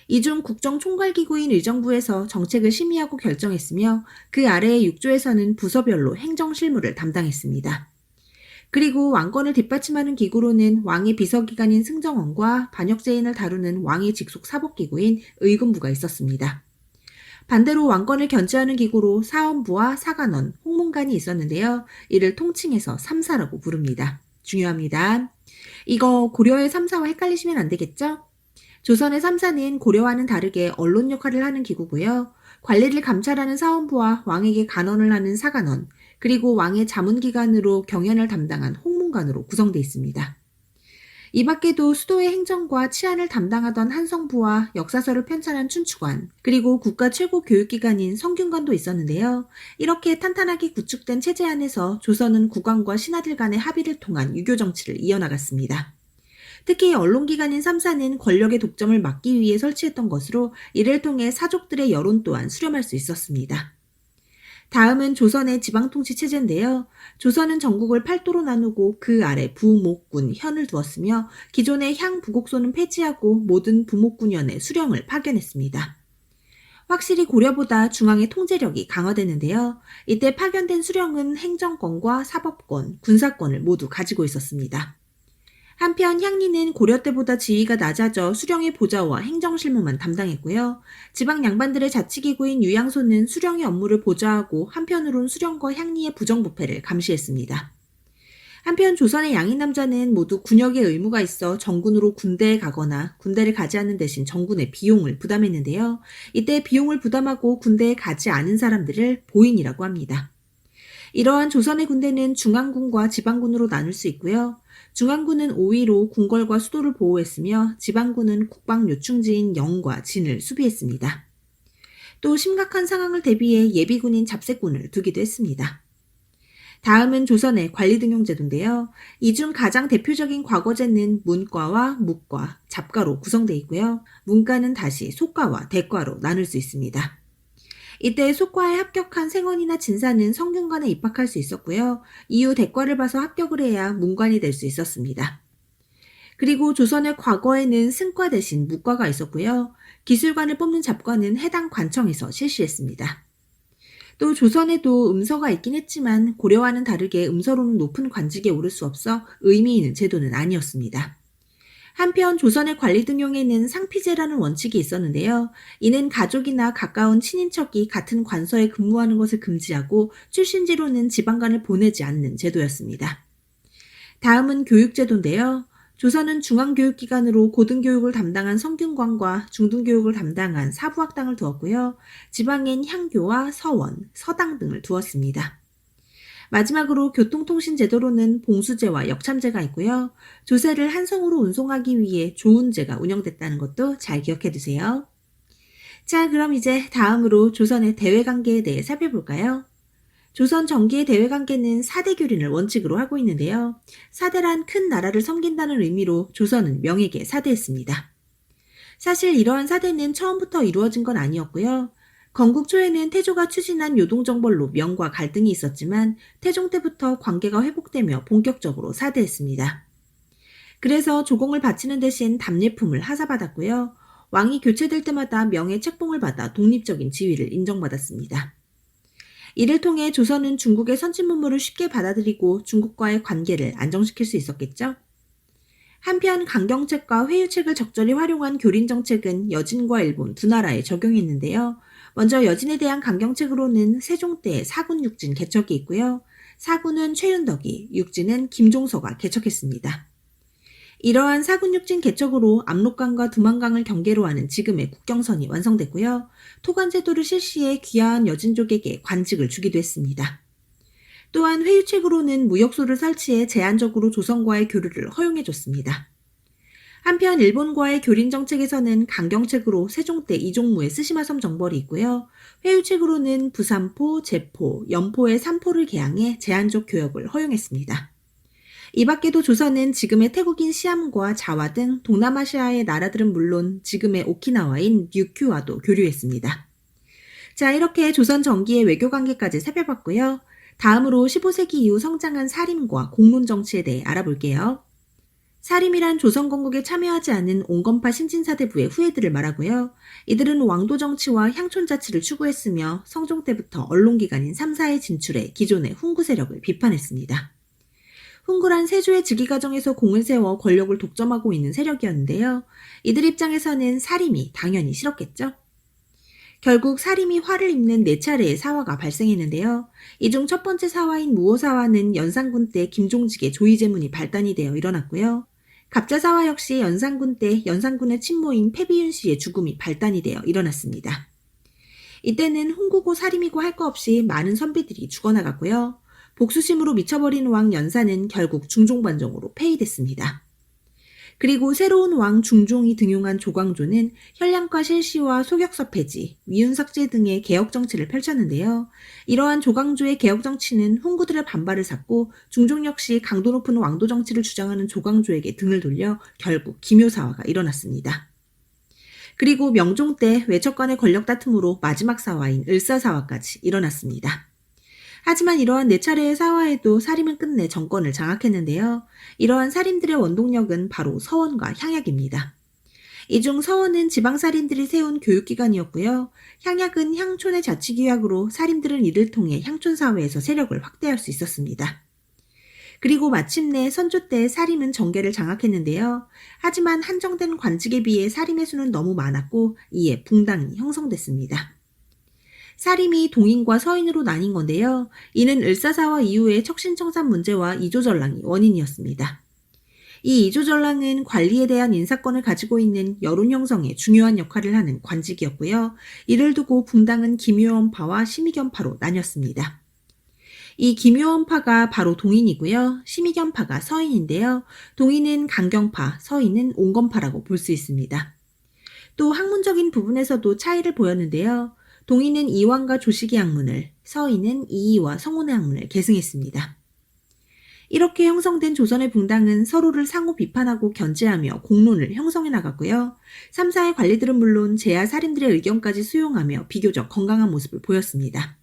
이 중 국정총괄기구인 의정부에서 정책을 심의하고 결정했으며 그 아래의 6조에서는 부서별로 행정실무를 담당했습니다. 그리고 왕권을 뒷받침하는 기구로는 왕의 비서기관인 승정원과 반역죄인을 다루는 왕의 직속 사법기구인 의금부가 있었습니다. 반대로 왕권을 견제하는 기구로 사헌부와 사관원, 홍문관이 있었는데요. 이를 통칭해서 삼사라고 부릅니다. 중요합니다. 이거 고려의 삼사와 헷갈리시면 안 되겠죠? 조선의 삼사는 고려와는 다르게 언론 역할을 하는 기구고요. 관리를 감찰하는 사헌부와 왕에게 간언을 하는 사관원, 그리고 왕의 자문기관으로 경연을 담당한 홍문관으로 구성되어 있습니다. 이 밖에도 수도의 행정과 치안을 담당하던 한성부와 역사서를 편찬한 춘추관, 그리고 국가 최고 교육기관인 성균관도 있었는데요. 이렇게 탄탄하게 구축된 체제 안에서 조선은 국왕과 신하들 간의 합의를 통한 유교 정치를 이어나갔습니다. 특히 언론기관인 삼사는 권력의 독점을 막기 위해 설치했던 것으로 이를 통해 사족들의 여론 또한 수렴할 수 있었습니다. 다음은 조선의 지방통치 체제인데요. 조선은 전국을 8도로 나누고 그 아래 부, 목, 군, 현을 두었으며 기존의 향, 부곡소는 폐지하고 모든 부목군현의 수령을 파견했습니다. 확실히 고려보다 중앙의 통제력이 강화되는데요. 이때 파견된 수령은 행정권과 사법권, 군사권을 모두 가지고 있었습니다. 한편 향리는 고려 때보다 지위가 낮아져 수령의 보좌와 행정실무만 담당했고요. 지방 양반들의 자치기구인 유양소는 수령의 업무를 보좌하고 한편으론 수령과 향리의 부정부패를 감시했습니다. 한편 조선의 양인 남자는 모두 군역의 의무가 있어 정군으로 군대에 가거나 군대를 가지 않는 대신 정군의 비용을 부담했는데요. 이때 비용을 부담하고 군대에 가지 않은 사람들을 보인이라고 합니다. 이러한 조선의 군대는 중앙군과 지방군으로 나눌 수 있고요. 중앙군은 5위로 궁궐과 수도를 보호했으며 지방군은 국방요충지인 영과 진을 수비했습니다. 또 심각한 상황을 대비해 예비군인 잡새군을 두기도 했습니다. 다음은 조선의 관리등용제도인데요. 이 중 가장 대표적인 과거제는 문과와 묵과, 잡과로 구성되어 있고요. 문과는 다시 속과와 대과로 나눌 수 있습니다. 이때 속과에 합격한 생원이나 진사는 성균관에 입학할 수 있었고요. 이후 대과를 봐서 합격을 해야 문관이 될 수 있었습니다. 그리고 조선의 과거에는 승과 대신 묵과가 있었고요. 기술관을 뽑는 잡과는 해당 관청에서 실시했습니다. 또 조선에도 음서가 있긴 했지만 고려와는 다르게 음서로는 높은 관직에 오를 수 없어 의미 있는 제도는 아니었습니다. 한편 조선의 관리등용에는 상피제라는 원칙이 있었는데요. 이는 가족이나 가까운 친인척이 같은 관서에 근무하는 것을 금지하고 출신지로는 지방관을 보내지 않는 제도였습니다. 다음은 교육제도인데요. 조선은 중앙교육기관으로 고등교육을 담당한 성균관과 중등교육을 담당한 사부학당을 두었고요. 지방엔 향교와 서원, 서당 등을 두었습니다. 마지막으로 교통통신제도로는 봉수제와 역참제가 있고요. 조세를 한성으로 운송하기 위해 조운제가 운영됐다는 것도 잘 기억해 두세요. 자, 그럼 이제 다음으로 조선의 대외관계에 대해 살펴볼까요? 조선 전기의 대외관계는 4대 교린을 원칙으로 하고 있는데요. 4대란 큰 나라를 섬긴다는 의미로 조선은 명예계 4대였습니다. 사실 이러한 4대는 처음부터 이루어진 건 아니었고요. 건국 초에는 태조가 추진한 요동정벌로 명과 갈등이 있었지만 태종 때부터 관계가 회복되며 본격적으로 사대했습니다. 그래서 조공을 바치는 대신 답례품을 하사받았고요. 왕이 교체될 때마다 명의 책봉을 받아 독립적인 지위를 인정받았습니다. 이를 통해 조선은 중국의 선진 문물을 쉽게 받아들이고 중국과의 관계를 안정시킬 수 있었겠죠. 한편 강경책과 회유책을 적절히 활용한 교린 정책은 여진과 일본 두 나라에 적용했는데요. 먼저 여진에 대한 강경책으로는 세종 때 사군 육진 개척이 있고요. 사군은 최윤덕이, 육진은 김종서가 개척했습니다. 이러한 사군 육진 개척으로 압록강과 두만강을 경계로 하는 지금의 국경선이 완성됐고요. 토관제도를 실시해 귀화한 여진족에게 관직을 주기도 했습니다. 또한 회유책으로는 무역소를 설치해 제한적으로 조선과의 교류를 허용해줬습니다. 한편 일본과의 교린 정책에서는 강경책으로 세종 때 이종무의 스시마섬 정벌이 있고요. 회유책으로는 부산포, 제포, 연포의 삼포를 개항해 제한적 교역을 허용했습니다. 이 밖에도 조선은 지금의 태국인 시암과 자와 등 동남아시아의 나라들은 물론 지금의 오키나와인 ryukyu와도 교류했습니다. 자, 이렇게 조선 전기의 외교 관계까지 살펴봤고요. 다음으로 15세기 이후 성장한 사림과 공론 정치에 대해 알아볼게요. 사림이란 조선 건국에 참여하지 않은 온건파 신진사대부의 후예들을 말하고요. 이들은 왕도 정치와 향촌 자치를 추구했으며 성종 때부터 언론기관인 3사에 진출해 기존의 훈구 세력을 비판했습니다. 훈구란 세조의 즉위 과정에서 공을 세워 권력을 독점하고 있는 세력이었는데요. 이들 입장에서는 사림이 당연히 싫었겠죠. 결국 사림이 화를 입는 4차례의 사화가 발생했는데요. 이 중 첫 번째 사화인 무호사화는 연산군 때 김종직의 조의제문이 발단이 되어 일어났고요. 갑자사화 역시 연산군 때 연산군의 친모인 패비윤 씨의 죽음이 발단이 되어 일어났습니다. 이때는 훈구고 사림이고 할 거 없이 많은 선비들이 죽어나갔고요. 복수심으로 미쳐버린 왕 연산은 결국 중종반정으로 폐위됐습니다. 그리고 새로운 왕 중종이 등용한 조광조는 현량과 실시와 소격서 폐지, 위훈 삭제 등의 개혁 정치를 펼쳤는데요. 이러한 조광조의 개혁 정치는 훈구들의 반발을 샀고 중종 역시 강도 높은 왕도 정치를 주장하는 조광조에게 등을 돌려 결국 기묘사화가 일어났습니다. 그리고 명종 때 외척 간의 권력 다툼으로 마지막 사화인 을사사화까지 일어났습니다. 하지만 이러한 4차례의 사화에도 사림은 끝내 정권을 장악했는데요. 이러한 사림들의 원동력은 바로 서원과 향약입니다. 이 중 서원은 지방사림들이 세운 교육기관이었고요. 향약은 향촌의 자치규약으로 사림들은 이를 통해 향촌사회에서 세력을 확대할 수 있었습니다. 그리고 마침내 선조 때 사림은 정계를 장악했는데요. 하지만 한정된 관직에 비해 사림의 수는 너무 많았고 이에 붕당이 형성됐습니다. 사림이 동인과 서인으로 나뉜 건데요. 이는 을사사화 이후의 척신청산 문제와 이조전랑이 원인이었습니다. 이 이조전랑은 관리에 대한 인사권을 가지고 있는 여론 형성에 중요한 역할을 하는 관직이었고요. 이를 두고 붕당은 김효원파와 심의견파로 나뉘었습니다. 이 김효원파가 바로 동인이고요. 심의견파가 서인인데요. 동인은 강경파, 서인은 온건파라고 볼 수 있습니다. 또 학문적인 부분에서도 차이를 보였는데요. 동인은 이왕과 조식의 학문을, 서인은 이이와 성혼의 학문을 계승했습니다. 이렇게 형성된 조선의 붕당은 서로를 상호 비판하고 견제하며 공론을 형성해 나갔고요. 3사의 관리들은 물론 제야 살인들의 의견까지 수용하며 비교적 건강한 모습을 보였습니다.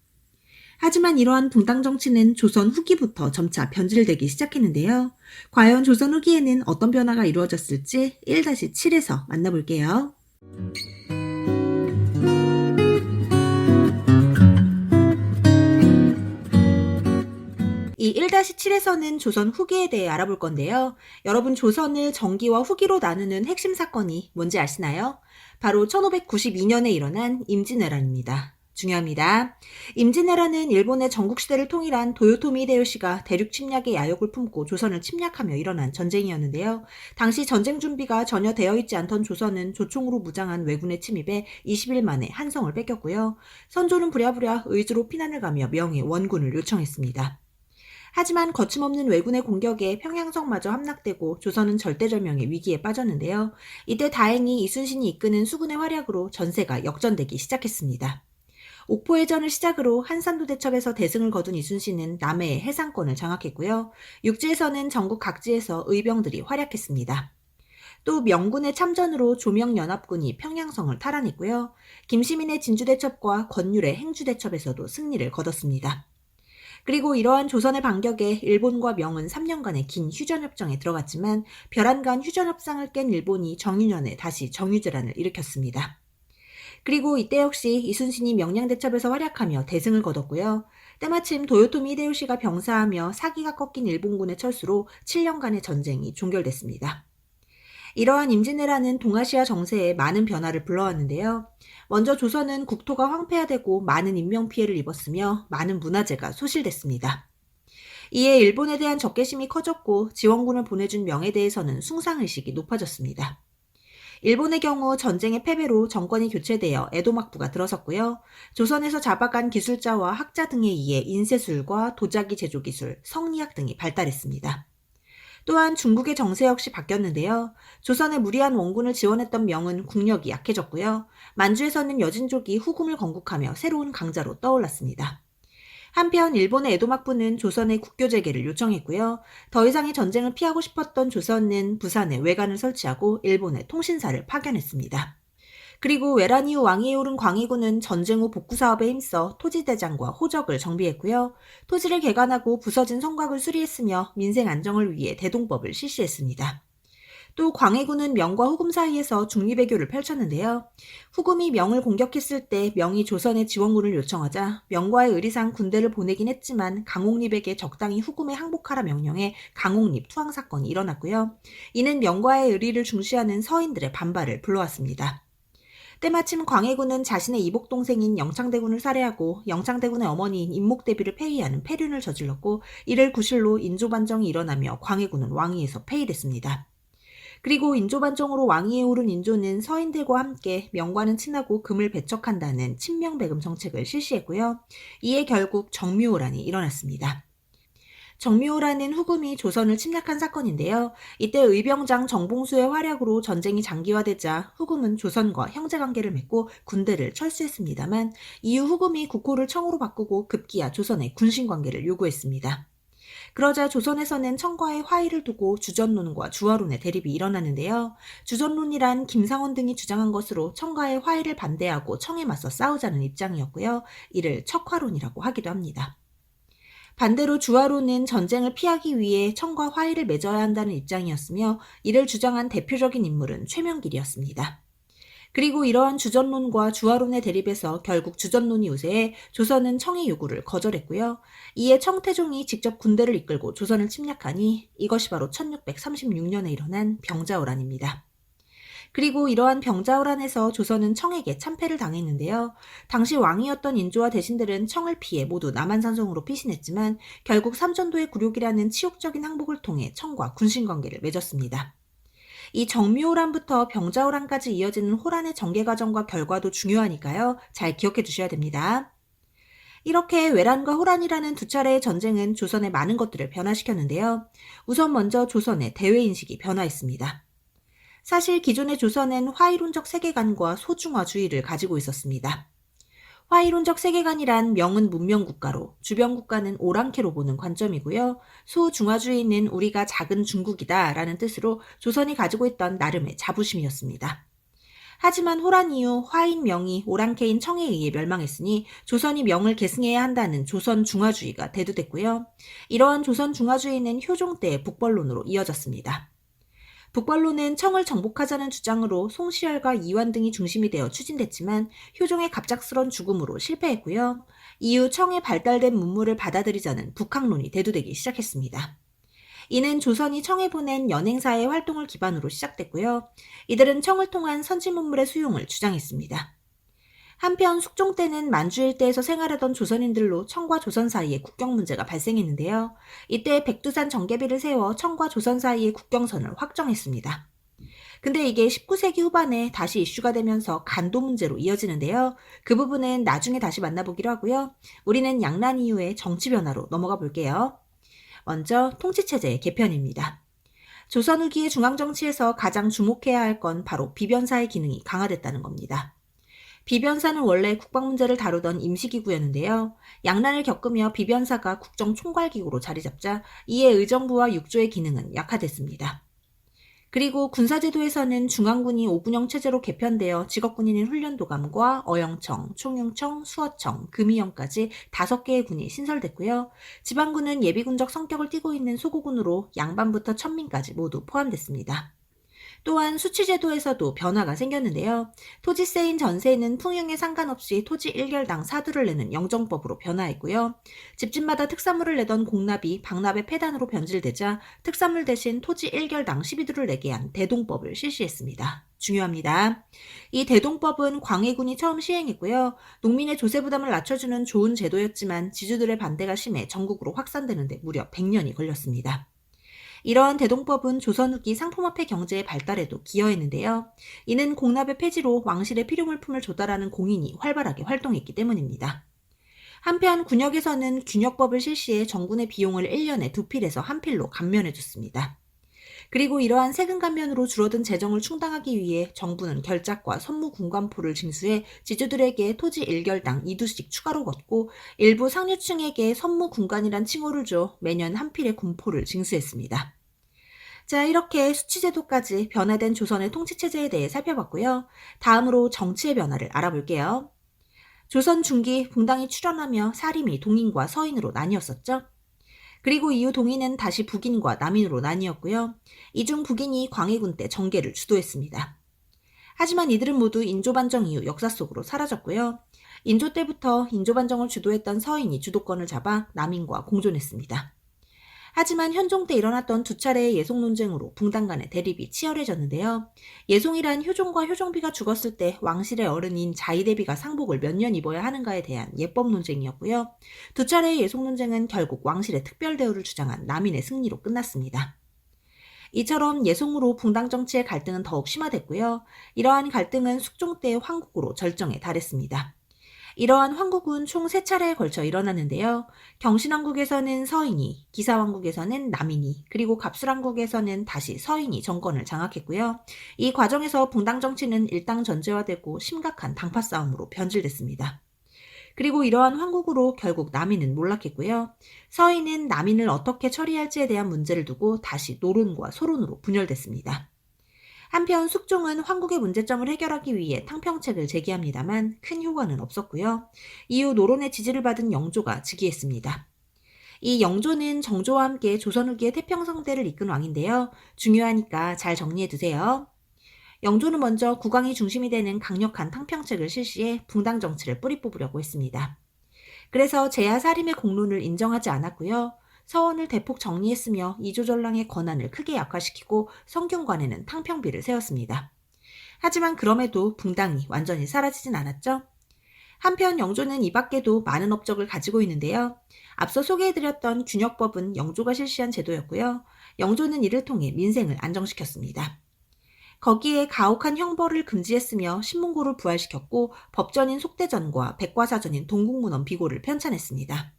하지만 이러한 붕당 정치는 조선 후기부터 점차 변질되기 시작했는데요. 과연 조선 후기에는 어떤 변화가 이루어졌을지 1-7에서 만나볼게요. 이 1-7에서는 조선 후기에 대해 알아볼 건데요. 여러분 조선을 정기와 후기로 나누는 핵심 사건이 뭔지 아시나요? 바로 1592년에 일어난 임진왜란입니다. 중요합니다. 임진왜란은 일본의 전국시대를 통일한 도요토미 히데요시가 대륙 침략의 야욕을 품고 조선을 침략하며 일어난 전쟁이었는데요. 당시 전쟁 준비가 전혀 되어 있지 않던 조선은 조총으로 무장한 왜군의 침입에 20일 만에 한성을 뺏겼고요. 선조는 부랴부랴 의주로 피난을 가며 명의 원군을 요청했습니다. 하지만 거침없는 왜군의 공격에 평양성마저 함락되고 조선은 절대절명의 위기에 빠졌는데요. 이때 다행히 이순신이 이끄는 수군의 활약으로 전세가 역전되기 시작했습니다. 옥포해전을 시작으로 한산도 대첩에서 대승을 거둔 이순신은 남해의 해상권을 장악했고요. 육지에서는 전국 각지에서 의병들이 활약했습니다. 또 명군의 참전으로 조명연합군이 평양성을 탈환했고요. 김시민의 진주대첩과 권율의 행주대첩에서도 승리를 거뒀습니다. 그리고 이러한 조선의 반격에 일본과 명은 3년간의 긴 휴전협정에 들어갔지만 벼란간 휴전협상을 깬 일본이 정유년에 다시 정유재란을 일으켰습니다. 그리고 이때 역시 이순신이 명량대첩에서 활약하며 대승을 거뒀고요. 때마침 도요토미 히데요시가 병사하며 사기가 꺾인 일본군의 철수로 7년간의 전쟁이 종결됐습니다. 이러한 임진왜란은 동아시아 정세에 많은 변화를 불러왔는데요. 먼저 조선은 국토가 황폐화되고 많은 인명피해를 입었으며 많은 문화재가 소실됐습니다. 이에 일본에 대한 적개심이 커졌고 지원군을 보내준 명에 대해서는 숭상의식이 높아졌습니다. 일본의 경우 전쟁의 패배로 정권이 교체되어 에도막부가 들어섰고요. 조선에서 잡아간 기술자와 학자 등에 의해 인쇄술과 도자기 제조 기술, 성리학 등이 발달했습니다. 또한 중국의 정세 역시 바뀌었는데요. 조선의 무리한 원군을 지원했던 명은 국력이 약해졌고요. 만주에서는 여진족이 후금을 건국하며 새로운 강자로 떠올랐습니다. 한편 일본의 에도막부는 조선의 국교재개를 요청했고요. 더 이상의 전쟁을 피하고 싶었던 조선은 부산에 외관을 설치하고 일본의 통신사를 파견했습니다. 그리고 외란 이후 왕위에 오른 광해군은 전쟁 후 복구 사업에 힘써 토지대장과 호적을 정비했고요. 토지를 개간하고 부서진 성곽을 수리했으며 민생 안정을 위해 대동법을 실시했습니다. 또 광해군은 명과 후금 사이에서 중립외교를 펼쳤는데요. 후금이 명을 공격했을 때 명이 조선에 지원군을 요청하자 명과의 의리상 군대를 보내긴 했지만 강옥립에게 적당히 후금에 항복하라 명령해 강옥립 투항 사건이 일어났고요. 이는 명과의 의리를 중시하는 서인들의 반발을 불러왔습니다. 때마침 광해군은 자신의 이복 동생인 영창대군을 살해하고 영창대군의 어머니인 임목대비를 폐위하는 폐륜을 저질렀고 이를 구실로 인조반정이 일어나며 광해군은 왕위에서 폐위됐습니다. 그리고 인조반정으로 왕위에 오른 인조는 서인들과 함께 명과는 친하고 금을 배척한다는 친명배금 정책을 실시했고요. 이에 결국 정묘호란이 일어났습니다. 정묘호란은 후금이 조선을 침략한 사건인데요. 이때 의병장 정봉수의 활약으로 전쟁이 장기화되자 후금은 조선과 형제관계를 맺고 군대를 철수했습니다만 이후 후금이 국호를 청으로 바꾸고 급기야 조선의 군신관계를 요구했습니다. 그러자 조선에서는 청과의 화의를 두고 주전론과 주화론의 대립이 일어나는데요. 주전론이란 김상원 등이 주장한 것으로 청과의 화의를 반대하고 청에 맞서 싸우자는 입장이었고요. 이를 척화론이라고 하기도 합니다. 반대로 주화론은 전쟁을 피하기 위해 청과 화의를 맺어야 한다는 입장이었으며 이를 주장한 대표적인 인물은 최명길이었습니다. 그리고 이러한 주전론과 주화론의 대립에서 결국 주전론이 우세해 조선은 청의 요구를 거절했고요. 이에 청태종이 직접 군대를 이끌고 조선을 침략하니 이것이 바로 1636년에 일어난 병자호란입니다. 그리고 이러한 병자호란에서 조선은 청에게 참패를 당했는데요. 당시 왕이었던 인조와 대신들은 청을 피해 모두 남한산성으로 피신했지만 결국 삼전도의 굴욕이라는 치욕적인 항복을 통해 청과 군신관계를 맺었습니다. 이 정묘호란부터 병자호란까지 이어지는 호란의 전개 과정과 결과도 중요하니까요. 잘 기억해 두셔야 됩니다. 이렇게 외란과 호란이라는 두 차례의 전쟁은 조선의 많은 것들을 변화시켰는데요. 우선 먼저 조선의 대외인식이 변화했습니다. 사실 기존의 조선은 화이론적 세계관과 소중화주의를 가지고 있었습니다. 화이론적 세계관이란 명은 문명국가로, 주변국가는 오랑캐로 보는 관점이고요. 소중화주의는 우리가 작은 중국이다 라는 뜻으로 조선이 가지고 있던 나름의 자부심이었습니다. 하지만 호란 이후 화인 명이 오랑캐인 청에 의해 멸망했으니 조선이 명을 계승해야 한다는 조선 중화주의가 대두됐고요. 이러한 조선 중화주의는 효종 때의 북벌론으로 이어졌습니다. 북벌론은 청을 정복하자는 주장으로 송시열과 이완 등이 중심이 되어 추진됐지만 효종의 갑작스런 죽음으로 실패했고요. 이후 청에 발달된 문물을 받아들이자는 북학론이 대두되기 시작했습니다. 이는 조선이 청에 보낸 연행사의 활동을 기반으로 시작됐고요. 이들은 청을 통한 선지 문물의 수용을 주장했습니다. 한편 숙종 때는 만주 일대에서 생활하던 조선인들로 청과 조선 사이에 국경 문제가 발생했는데요. 이때 백두산 정계비를 세워 청과 조선 사이의 국경선을 확정했습니다. 근데 이게 19세기 후반에 다시 이슈가 되면서 간도 문제로 이어지는데요. 그 부분은 나중에 다시 만나보기로 하고요. 우리는 양란 이후의 정치 변화로 넘어가 볼게요. 먼저 통치체제의 개편입니다. 조선 후기의 중앙정치에서 가장 주목해야 할 건 바로 비변사의 기능이 강화됐다는 겁니다. 비변사는 원래 국방 문제를 다루던 임시기구였는데요. 양난을 겪으며 비변사가 국정총괄기구로 자리 잡자 이에 의정부와 육조의 기능은 약화됐습니다. 그리고 군사제도에서는 중앙군이 5군형 체제로 개편되어 직업군인인 훈련도감과 어영청, 총영청, 수어청, 금이형까지 5개의 군이 신설됐고요. 지방군은 예비군적 성격을 띠고 있는 소고군으로 양반부터 천민까지 모두 포함됐습니다. 또한 수취제도에서도 변화가 생겼는데요. 토지세인 전세는 풍흉에 상관없이 토지 1결당 사두를 내는 영정법으로 변화했고요. 집집마다 특산물을 내던 공납이 방납의 폐단으로 변질되자 특산물 대신 토지 1결당 12두를 내게 한 대동법을 실시했습니다. 중요합니다. 이 대동법은 광해군이 처음 시행했고요. 농민의 조세 부담을 낮춰주는 좋은 제도였지만 지주들의 반대가 심해 전국으로 확산되는데 무려 100년이 걸렸습니다. 이러한 대동법은 조선 후기 상품화폐 경제의 발달에도 기여했는데요. 이는 공납의 폐지로 왕실의 필요물품을 조달하는 공인이 활발하게 활동했기 때문입니다. 한편 군역에서는 균역법을 실시해 정군의 비용을 1년에 2필에서 1필로 감면해줬습니다. 그리고 이러한 세금 감면으로 줄어든 재정을 충당하기 위해 정부는 결작과 선무군관포를 징수해 지주들에게 토지 1결당 2두씩 추가로 걷고 일부 상류층에게 선무군관이란 칭호를 줘 매년 1필의 군포를 징수했습니다. 자, 이렇게 수치제도까지 변화된 조선의 통치체제에 대해 살펴봤고요. 다음으로 정치의 변화를 알아볼게요. 조선 중기 붕당이 출현하며 사림이 동인과 서인으로 나뉘었었죠. 그리고 이후 동인은 다시 북인과 남인으로 나뉘었고요. 이 중 북인이 광해군 때 정계를 주도했습니다. 하지만 이들은 모두 인조반정 이후 역사 속으로 사라졌고요. 인조 때부터 인조반정을 주도했던 서인이 주도권을 잡아 남인과 공존했습니다. 하지만 현종 때 일어났던 두 차례의 예송 논쟁으로 붕당 간의 대립이 치열해졌는데요. 예송이란 효종과 효종비가 죽었을 때 왕실의 어른인 자의대비가 상복을 몇 년 입어야 하는가에 대한 예법 논쟁이었고요. 두 차례의 예송 논쟁은 결국 왕실의 특별 대우를 주장한 남인의 승리로 끝났습니다. 이처럼 예송으로 붕당 정치의 갈등은 더욱 심화됐고요. 이러한 갈등은 숙종 때의 황국으로 절정에 달했습니다. 이러한 황국은 총 3차례에 걸쳐 일어났는데요. 경신왕국에서는 서인이, 기사왕국에서는 남인이, 그리고 갑술왕국에서는 다시 서인이 정권을 장악했고요. 이 과정에서 붕당 정치는 일당 전제화되고 심각한 당파 싸움으로 변질됐습니다. 그리고 이러한 황국으로 결국 남인은 몰락했고요. 서인은 남인을 어떻게 처리할지에 대한 문제를 두고 다시 노론과 소론으로 분열됐습니다. 한편 숙종은 황국의 문제점을 해결하기 위해 탕평책을 제기합니다만 큰 효과는 없었고요. 이후 노론의 지지를 받은 영조가 즉위했습니다. 이 영조는 정조와 함께 조선 후기의 태평성대를 이끈 왕인데요. 중요하니까 잘 정리해두세요. 영조는 먼저 국왕이 중심이 되는 강력한 탕평책을 실시해 붕당 정치를 뿌리 뽑으려고 했습니다. 그래서 제야 사림의 공론을 인정하지 않았고요. 서원을 대폭 정리했으며 이조전랑의 권한을 크게 약화시키고 성균관에는 탕평비를 세웠습니다. 하지만 그럼에도 붕당이 완전히 사라지진 않았죠. 한편 영조는 이 밖에도 많은 업적을 가지고 있는데요. 앞서 소개해드렸던 균역법은 영조가 실시한 제도였고요. 영조는 이를 통해 민생을 안정시켰습니다. 거기에 가혹한 형벌을 금지했으며 신문고를 부활시켰고 법전인 속대전과 백과사전인 동국문헌 비고를 편찬했습니다.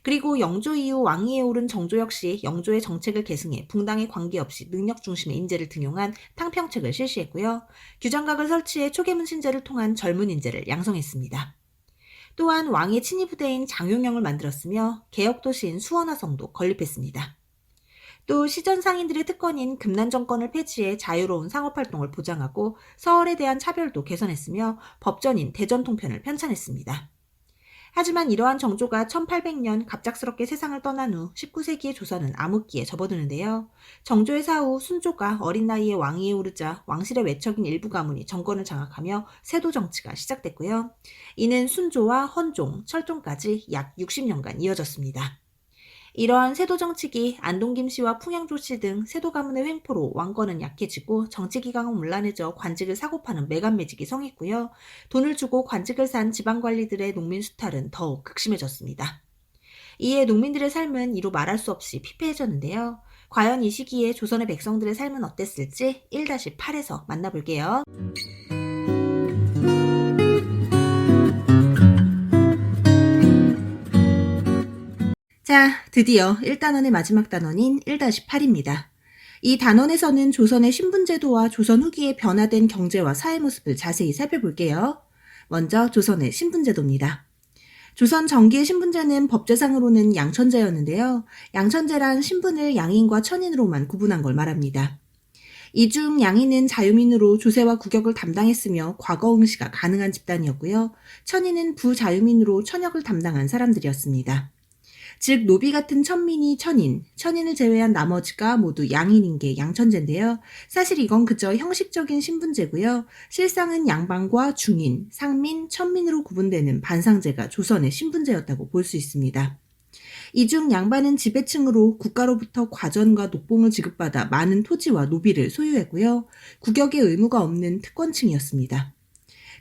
그리고 영조 이후 왕위에 오른 정조 역시 영조의 정책을 계승해 붕당에 관계없이 능력 중심의 인재를 등용한 탕평책을 실시했고요. 규장각을 설치해 초계문신제를 통한 젊은 인재를 양성했습니다. 또한 왕의 친위 부대인 장용영을 만들었으며 개혁도시인 수원화성도 건립했습니다. 또 시전 상인들의 특권인 금난 정권을 폐지해 자유로운 상업활동을 보장하고 서얼에 대한 차별도 개선했으며 법전인 대전통편을 편찬했습니다. 하지만 이러한 정조가 1800년 갑작스럽게 세상을 떠난 후 19세기의 조선은 암흑기에 접어드는데요. 정조의 사후 순조가 어린 나이에 왕위에 오르자 왕실의 외척인 일부 가문이 정권을 장악하며 세도 정치가 시작됐고요. 이는 순조와 헌종, 철종까지 약 60년간 이어졌습니다. 이러한 세도 정치기 안동 김씨와 풍양조 씨 등 세도 가문의 횡포로 왕권은 약해지고 정치 기강은 문란해져 관직을 사고 파는 매간매직이 성했고요. 돈을 주고 관직을 산 지방관리들의 농민 수탈은 더욱 극심해졌습니다. 이에 농민들의 삶은 이루 말할 수 없이 피폐해졌는데요. 과연 이 시기에 조선의 백성들의 삶은 어땠을지 1-8에서 만나볼게요. 자, 드디어 1단원의 마지막 단원인 1-8입니다. 이 단원에서는 조선의 신분제도와 조선 후기에 변화된 경제와 사회 모습을 자세히 살펴볼게요. 먼저 조선의 신분제도입니다. 조선 전기의 신분제는 법제상으로는 양천제였는데요. 양천제란 신분을 양인과 천인으로만 구분한 걸 말합니다. 이중 양이는 자유민으로 조세와 국역을 담당했으며 과거 응시가 가능한 집단이었고요. 천인은 부자유민으로 천역을 담당한 사람들이었습니다. 즉 노비 같은 천민이 천인, 천인을 제외한 나머지가 모두 양인인 게 양천제인데요. 사실 이건 그저 형식적인 신분제고요. 실상은 양반과 중인, 상민, 천민으로 구분되는 반상제가 조선의 신분제였다고 볼 수 있습니다. 이 중 양반은 지배층으로 국가로부터 과전과 녹봉을 지급받아 많은 토지와 노비를 소유했고요. 국역의 의무가 없는 특권층이었습니다.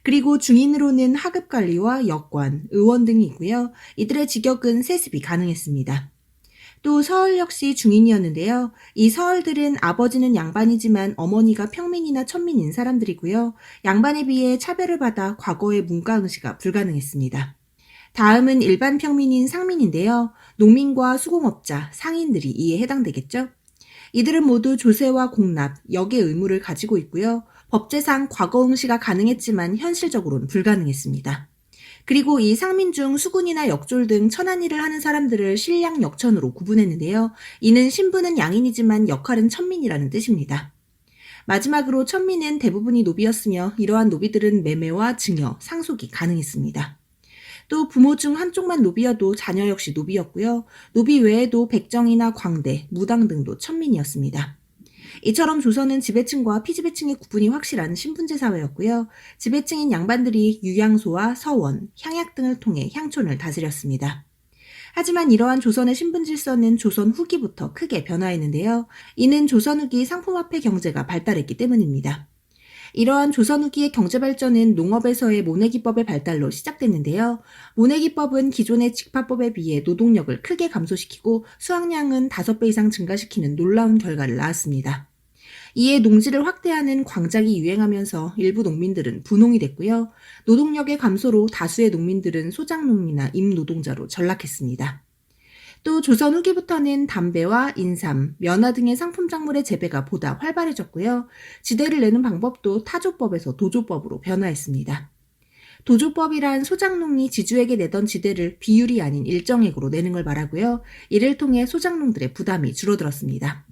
그리고 중인으로는 하급관리와 역관, 의원 등이 있고요. 이들의 직역은 세습이 가능했습니다. 또 서얼 역시 중인이었는데요. 이 서얼들은 아버지는 양반이지만 어머니가 평민이나 천민인 사람들이고요. 양반에 비해 차별을 받아 과거의 문과 응시가 불가능했습니다. 다음은 일반 평민인 상민인데요. 농민과 수공업자, 상인들이 이에 해당되겠죠. 이들은 모두 조세와 공납, 역의 의무를 가지고 있고요. 법제상 과거 응시가 가능했지만 현실적으로는 불가능했습니다. 그리고 이 상민 중 수군이나 역졸 등 천한 일을 하는 사람들을 신량 역천으로 구분했는데요. 이는 신분은 양인이지만 역할은 천민이라는 뜻입니다. 마지막으로 천민은 대부분이 노비였으며 이러한 노비들은 매매와 증여, 상속이 가능했습니다. 또 부모 중 한쪽만 노비여도 자녀 역시 노비였고요. 노비 외에도 백정이나 광대, 무당 등도 천민이었습니다. 이처럼 조선은 지배층과 피지배층의 구분이 확실한 신분제 사회였고요. 지배층인 양반들이 유양소와 서원, 향약 등을 통해 향촌을 다스렸습니다. 하지만 이러한 조선의 신분 질서는 조선 후기부터 크게 변화했는데요. 이는 조선 후기 상품화폐 경제가 발달했기 때문입니다. 이러한 조선 후기의 경제 발전은 농업에서의 모내기법의 발달로 시작됐는데요. 모내기법은 기존의 직파법에 비해 노동력을 크게 감소시키고 수확량은 5배 이상 증가시키는 놀라운 결과를 낳았습니다. 이에 농지를 확대하는 광작이 유행하면서 일부 농민들은 분농이 됐고요. 노동력의 감소로 다수의 농민들은 소작농이나 임노동자로 전락했습니다. 또 조선 후기부터는 담배와 인삼, 면화 등의 상품 작물의 재배가 보다 활발해졌고요. 지대를 내는 방법도 타조법에서 도조법으로 변화했습니다. 도조법이란 소작농이 지주에게 내던 지대를 비율이 아닌 일정액으로 내는 걸 말하고요. 이를 통해 소작농들의 부담이 줄어들었습니다.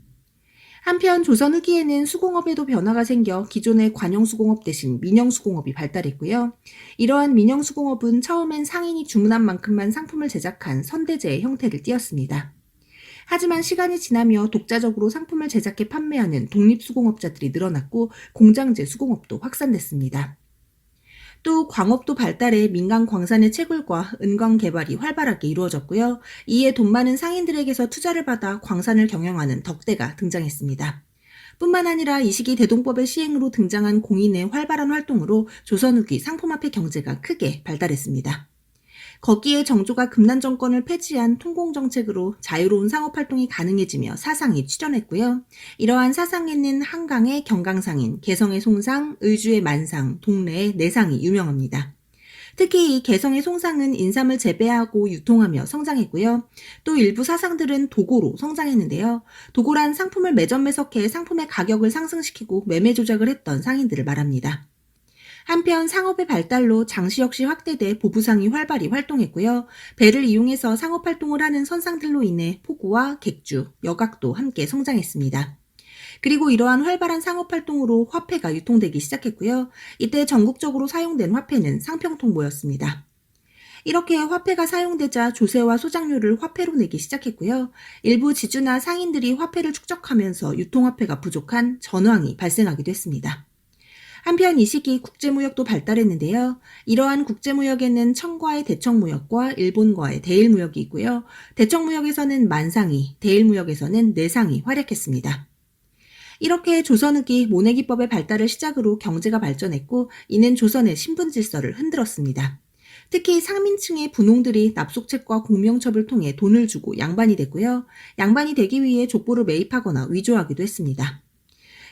한편 조선 후기에는 수공업에도 변화가 생겨 기존의 관영수공업 대신 민영수공업이 발달했고요. 이러한 민영수공업은 처음엔 상인이 주문한 만큼만 상품을 제작한 선대제의 형태를 띠었습니다. 하지만 시간이 지나며 독자적으로 상품을 제작해 판매하는 독립수공업자들이 늘어났고 공장제 수공업도 확산됐습니다. 또 광업도 발달해 민간 광산의 채굴과 은광 개발이 활발하게 이루어졌고요. 이에 돈 많은 상인들에게서 투자를 받아 광산을 경영하는 덕대가 등장했습니다. 뿐만 아니라 이 시기 대동법의 시행으로 등장한 공인의 활발한 활동으로 조선 후기 상품화폐 경제가 크게 발달했습니다. 거기에 정조가 금난 정권을 폐지한 통공정책으로 자유로운 상업활동이 가능해지며 사상이 출현했고요. 이러한 사상에는 한강의 경강상인, 개성의 송상, 의주의 만상, 동래의 내상이 유명합니다. 특히 이 개성의 송상은 인삼을 재배하고 유통하며 성장했고요. 또 일부 사상들은 도고로 성장했는데요. 도고란 상품을 매점매석해 상품의 가격을 상승시키고 매매 조작을 했던 상인들을 말합니다. 한편 상업의 발달로 장시 역시 확대돼 보부상이 활발히 활동했고요. 배를 이용해서 상업활동을 하는 선상들로 인해 포구와 객주, 여각도 함께 성장했습니다. 그리고 이러한 활발한 상업활동으로 화폐가 유통되기 시작했고요. 이때 전국적으로 사용된 화폐는 상평통보였습니다. 이렇게 화폐가 사용되자 조세와 소작료를 화폐로 내기 시작했고요. 일부 지주나 상인들이 화폐를 축적하면서 유통화폐가 부족한 전황이 발생하기도 했습니다. 한편 이 시기 국제무역도 발달했는데요. 이러한 국제무역에는 청과의 대청무역과 일본과의 대일무역이 있고요. 대청무역에서는 만상이, 대일무역에서는 내상이 활약했습니다. 이렇게 조선 후기 모내기법의 발달을 시작으로 경제가 발전했고 이는 조선의 신분질서를 흔들었습니다. 특히 상민층의 분홍들이 납속책과 공명첩을 통해 돈을 주고 양반이 됐고요. 양반이 되기 위해 족보를 매입하거나 위조하기도 했습니다.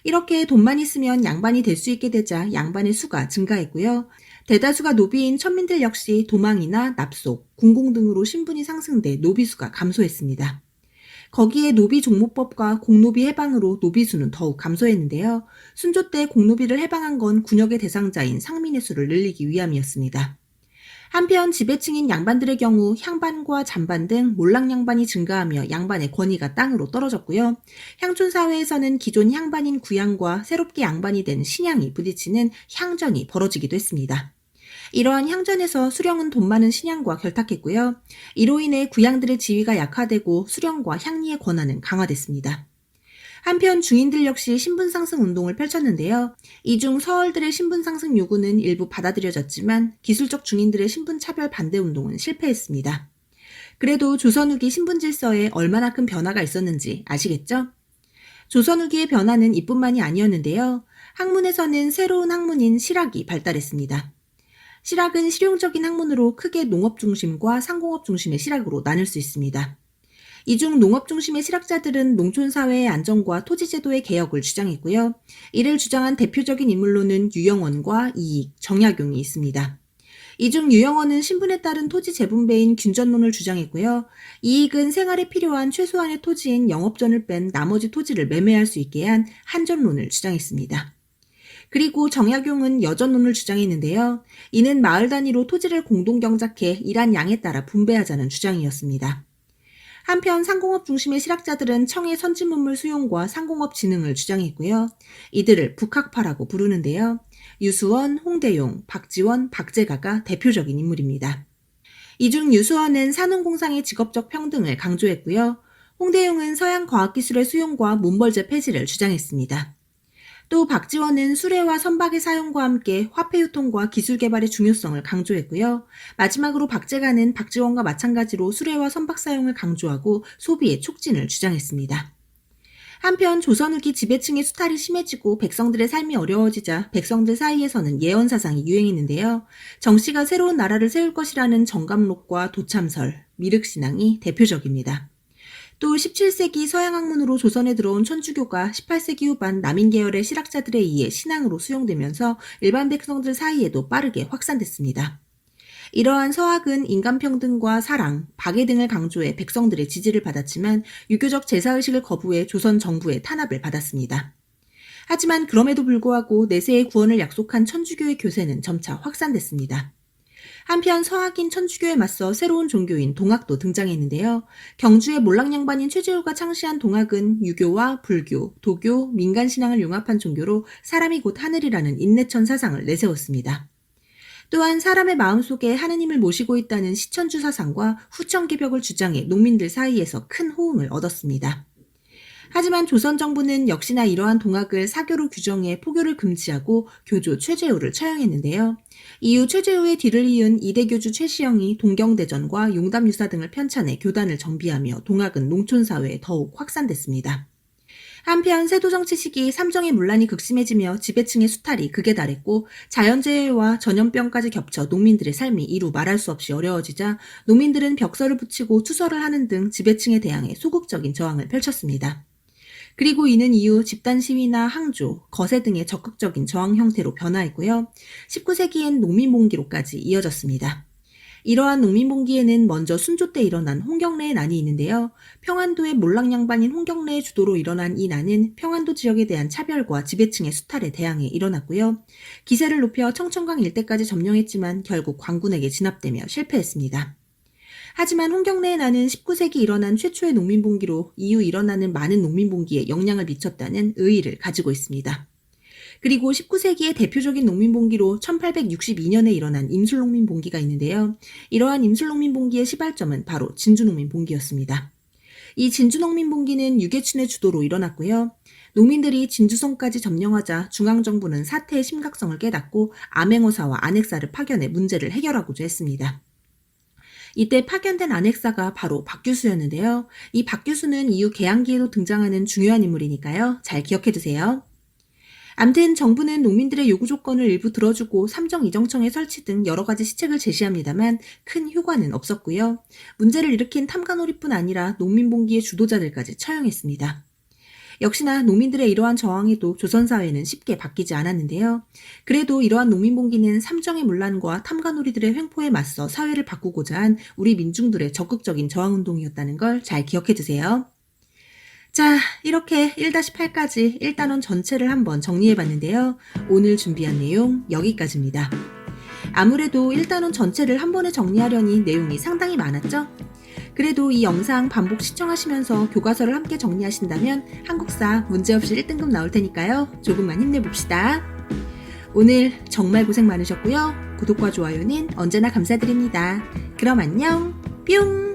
이렇게 돈만 있으면 양반이 될 수 있게 되자 양반의 수가 증가했고요. 대다수가 노비인 천민들 역시 도망이나 납속, 군공 등으로 신분이 상승돼 노비수가 감소했습니다. 거기에 노비 종모법과 공노비 해방으로 노비수는 더욱 감소했는데요. 순조 때 공노비를 해방한 건 군역의 대상자인 상민의 수를 늘리기 위함이었습니다. 한편 지배층인 양반들의 경우 향반과 잔반 등 몰락 양반이 증가하며 양반의 권위가 땅으로 떨어졌고요. 향촌 사회에서는 기존 향반인 구양과 새롭게 양반이 된 신양이 부딪히는 향전이 벌어지기도 했습니다. 이러한 향전에서 수령은 돈 많은 신양과 결탁했고요. 이로 인해 구양들의 지위가 약화되고 수령과 향리의 권한은 강화됐습니다. 한편 중인들 역시 신분 상승 운동을 펼쳤는데요. 이 중 서얼들의 신분 상승 요구는 일부 받아들여졌지만 기술적 중인들의 신분 차별 반대 운동은 실패했습니다. 그래도 조선 후기 신분 질서에 얼마나 큰 변화가 있었는지 아시겠죠? 조선 후기의 변화는 이뿐만이 아니었는데요. 학문에서는 새로운 학문인 실학이 발달했습니다. 실학은 실용적인 학문으로 크게 농업 중심과 상공업 중심의 실학으로 나눌 수 있습니다. 이 중 농업 중심의 실학자들은 농촌 사회의 안정과 토지 제도의 개혁을 주장했고요. 이를 주장한 대표적인 인물로는 유영원과 이익, 정약용이 있습니다. 이 중 유영원은 신분에 따른 토지 재분배인 균전론을 주장했고요. 이익은 생활에 필요한 최소한의 토지인 영업전을 뺀 나머지 토지를 매매할 수 있게 한 한전론을 주장했습니다. 그리고 정약용은 여전론을 주장했는데요. 이는 마을 단위로 토지를 공동 경작해 일한 양에 따라 분배하자는 주장이었습니다. 한편 상공업 중심의 실학자들은 청의 선진문물 수용과 상공업 진흥을 주장했고요. 이들을 북학파라고 부르는데요. 유수원, 홍대용, 박지원, 박재가가 대표적인 인물입니다. 이 중 유수원은 산업공상의 직업적 평등을 강조했고요. 홍대용은 서양 과학기술의 수용과 문벌제 폐지를 주장했습니다. 또 박지원은 수레와 선박의 사용과 함께 화폐 유통과 기술 개발의 중요성을 강조했고요. 마지막으로 박재가는 박지원과 마찬가지로 수레와 선박 사용을 강조하고 소비의 촉진을 주장했습니다. 한편 조선 후기 지배층의 수탈이 심해지고 백성들의 삶이 어려워지자 백성들 사이에서는 예언 사상이 유행했는데요. 정씨가 새로운 나라를 세울 것이라는 정감록과 도참설, 미륵신앙이 대표적입니다. 또 17세기 서양 학문으로 조선에 들어온 천주교가 18세기 후반 남인 계열의 실학자들에 의해 신앙으로 수용되면서 일반 백성들 사이에도 빠르게 확산됐습니다. 이러한 서학은 인간평등과 사랑, 박애 등을 강조해 백성들의 지지를 받았지만 유교적 제사의식을 거부해 조선 정부의 탄압을 받았습니다. 하지만 그럼에도 불구하고 내세의 구원을 약속한 천주교의 교세는 점차 확산됐습니다. 한편 서학인 천주교에 맞서 새로운 종교인 동학도 등장했는데요. 경주의 몰락양반인 최재우가 창시한 동학은 유교와 불교, 도교, 민간신앙을 융합한 종교로 사람이 곧 하늘이라는 인내천 사상을 내세웠습니다. 또한 사람의 마음속에 하느님을 모시고 있다는 시천주 사상과 후천개벽을 주장해 농민들 사이에서 큰 호응을 얻었습니다. 하지만 조선 정부는 역시나 이러한 동학을 사교로 규정해 포교를 금지하고 교조 최재우를 처형했는데요. 이후 최재우의 뒤를 이은 이대교주 최시영이 동경대전과 용담유사 등을 편찬해 교단을 정비하며 동학은 농촌사회에 더욱 확산됐습니다. 한편 세도정치 시기 삼정의 문란이 극심해지며 지배층의 수탈이 극에 달했고 자연재해와 전염병까지 겹쳐 농민들의 삶이 이루 말할 수 없이 어려워지자 농민들은 벽서를 붙이고 투서를 하는 등 지배층에 대항해 소극적인 저항을 펼쳤습니다. 그리고 이는 이후 집단 시위나 항조, 거세 등의 적극적인 저항 형태로 변화했고요. 19세기엔 농민봉기로까지 이어졌습니다. 이러한 농민봉기에는 먼저 순조 때 일어난 홍경래의 난이 있는데요. 평안도의 몰락양반인 홍경래의 주도로 일어난 이 난은 평안도 지역에 대한 차별과 지배층의 수탈에 대항해 일어났고요. 기세를 높여 청천강 일대까지 점령했지만 결국 광군에게 진압되며 실패했습니다. 하지만 홍경래의 난은 19세기 일어난 최초의 농민봉기로 이후 일어나는 많은 농민봉기에 영향을 미쳤다는 의의를 가지고 있습니다. 그리고 19세기의 대표적인 농민봉기로 1862년에 일어난 임술농민봉기가 있는데요. 이러한 임술농민봉기의 시발점은 바로 진주농민봉기였습니다. 이 진주농민봉기는 유계춘의 주도로 일어났고요. 농민들이 진주성까지 점령하자 중앙정부는 사태의 심각성을 깨닫고 암행어사와 안핵사를 파견해 문제를 해결하고자 했습니다. 이때 파견된 안핵사가 바로 박규수였는데요. 이 박규수는 이후 개항기에도 등장하는 중요한 인물이니까요. 잘 기억해두세요. 암튼 정부는 농민들의 요구 조건을 일부 들어주고 삼정이정청의 설치 등 여러 가지 시책을 제시합니다만 큰 효과는 없었고요. 문제를 일으킨 탐관오리뿐 아니라 농민봉기의 주도자들까지 처형했습니다. 역시나 농민들의 이러한 저항에도 조선사회는 쉽게 바뀌지 않았는데요. 그래도 이러한 농민봉기는 삼정의 문란과 탐관오리들의 횡포에 맞서 사회를 바꾸고자 한 우리 민중들의 적극적인 저항운동이었다는 걸 잘 기억해두세요. 자, 이렇게 1-8까지 1단원 전체를 한번 정리해봤는데요. 오늘 준비한 내용 여기까지입니다. 아무래도 1단원 전체를 한 번에 정리하려니 내용이 상당히 많았죠? 그래도 이 영상 반복 시청하시면서 교과서를 함께 정리하신다면 한국사 문제없이 1등급 나올 테니까요. 조금만 힘내봅시다. 오늘 정말 고생 많으셨고요. 구독과 좋아요는 언제나 감사드립니다. 그럼 안녕, 뿅!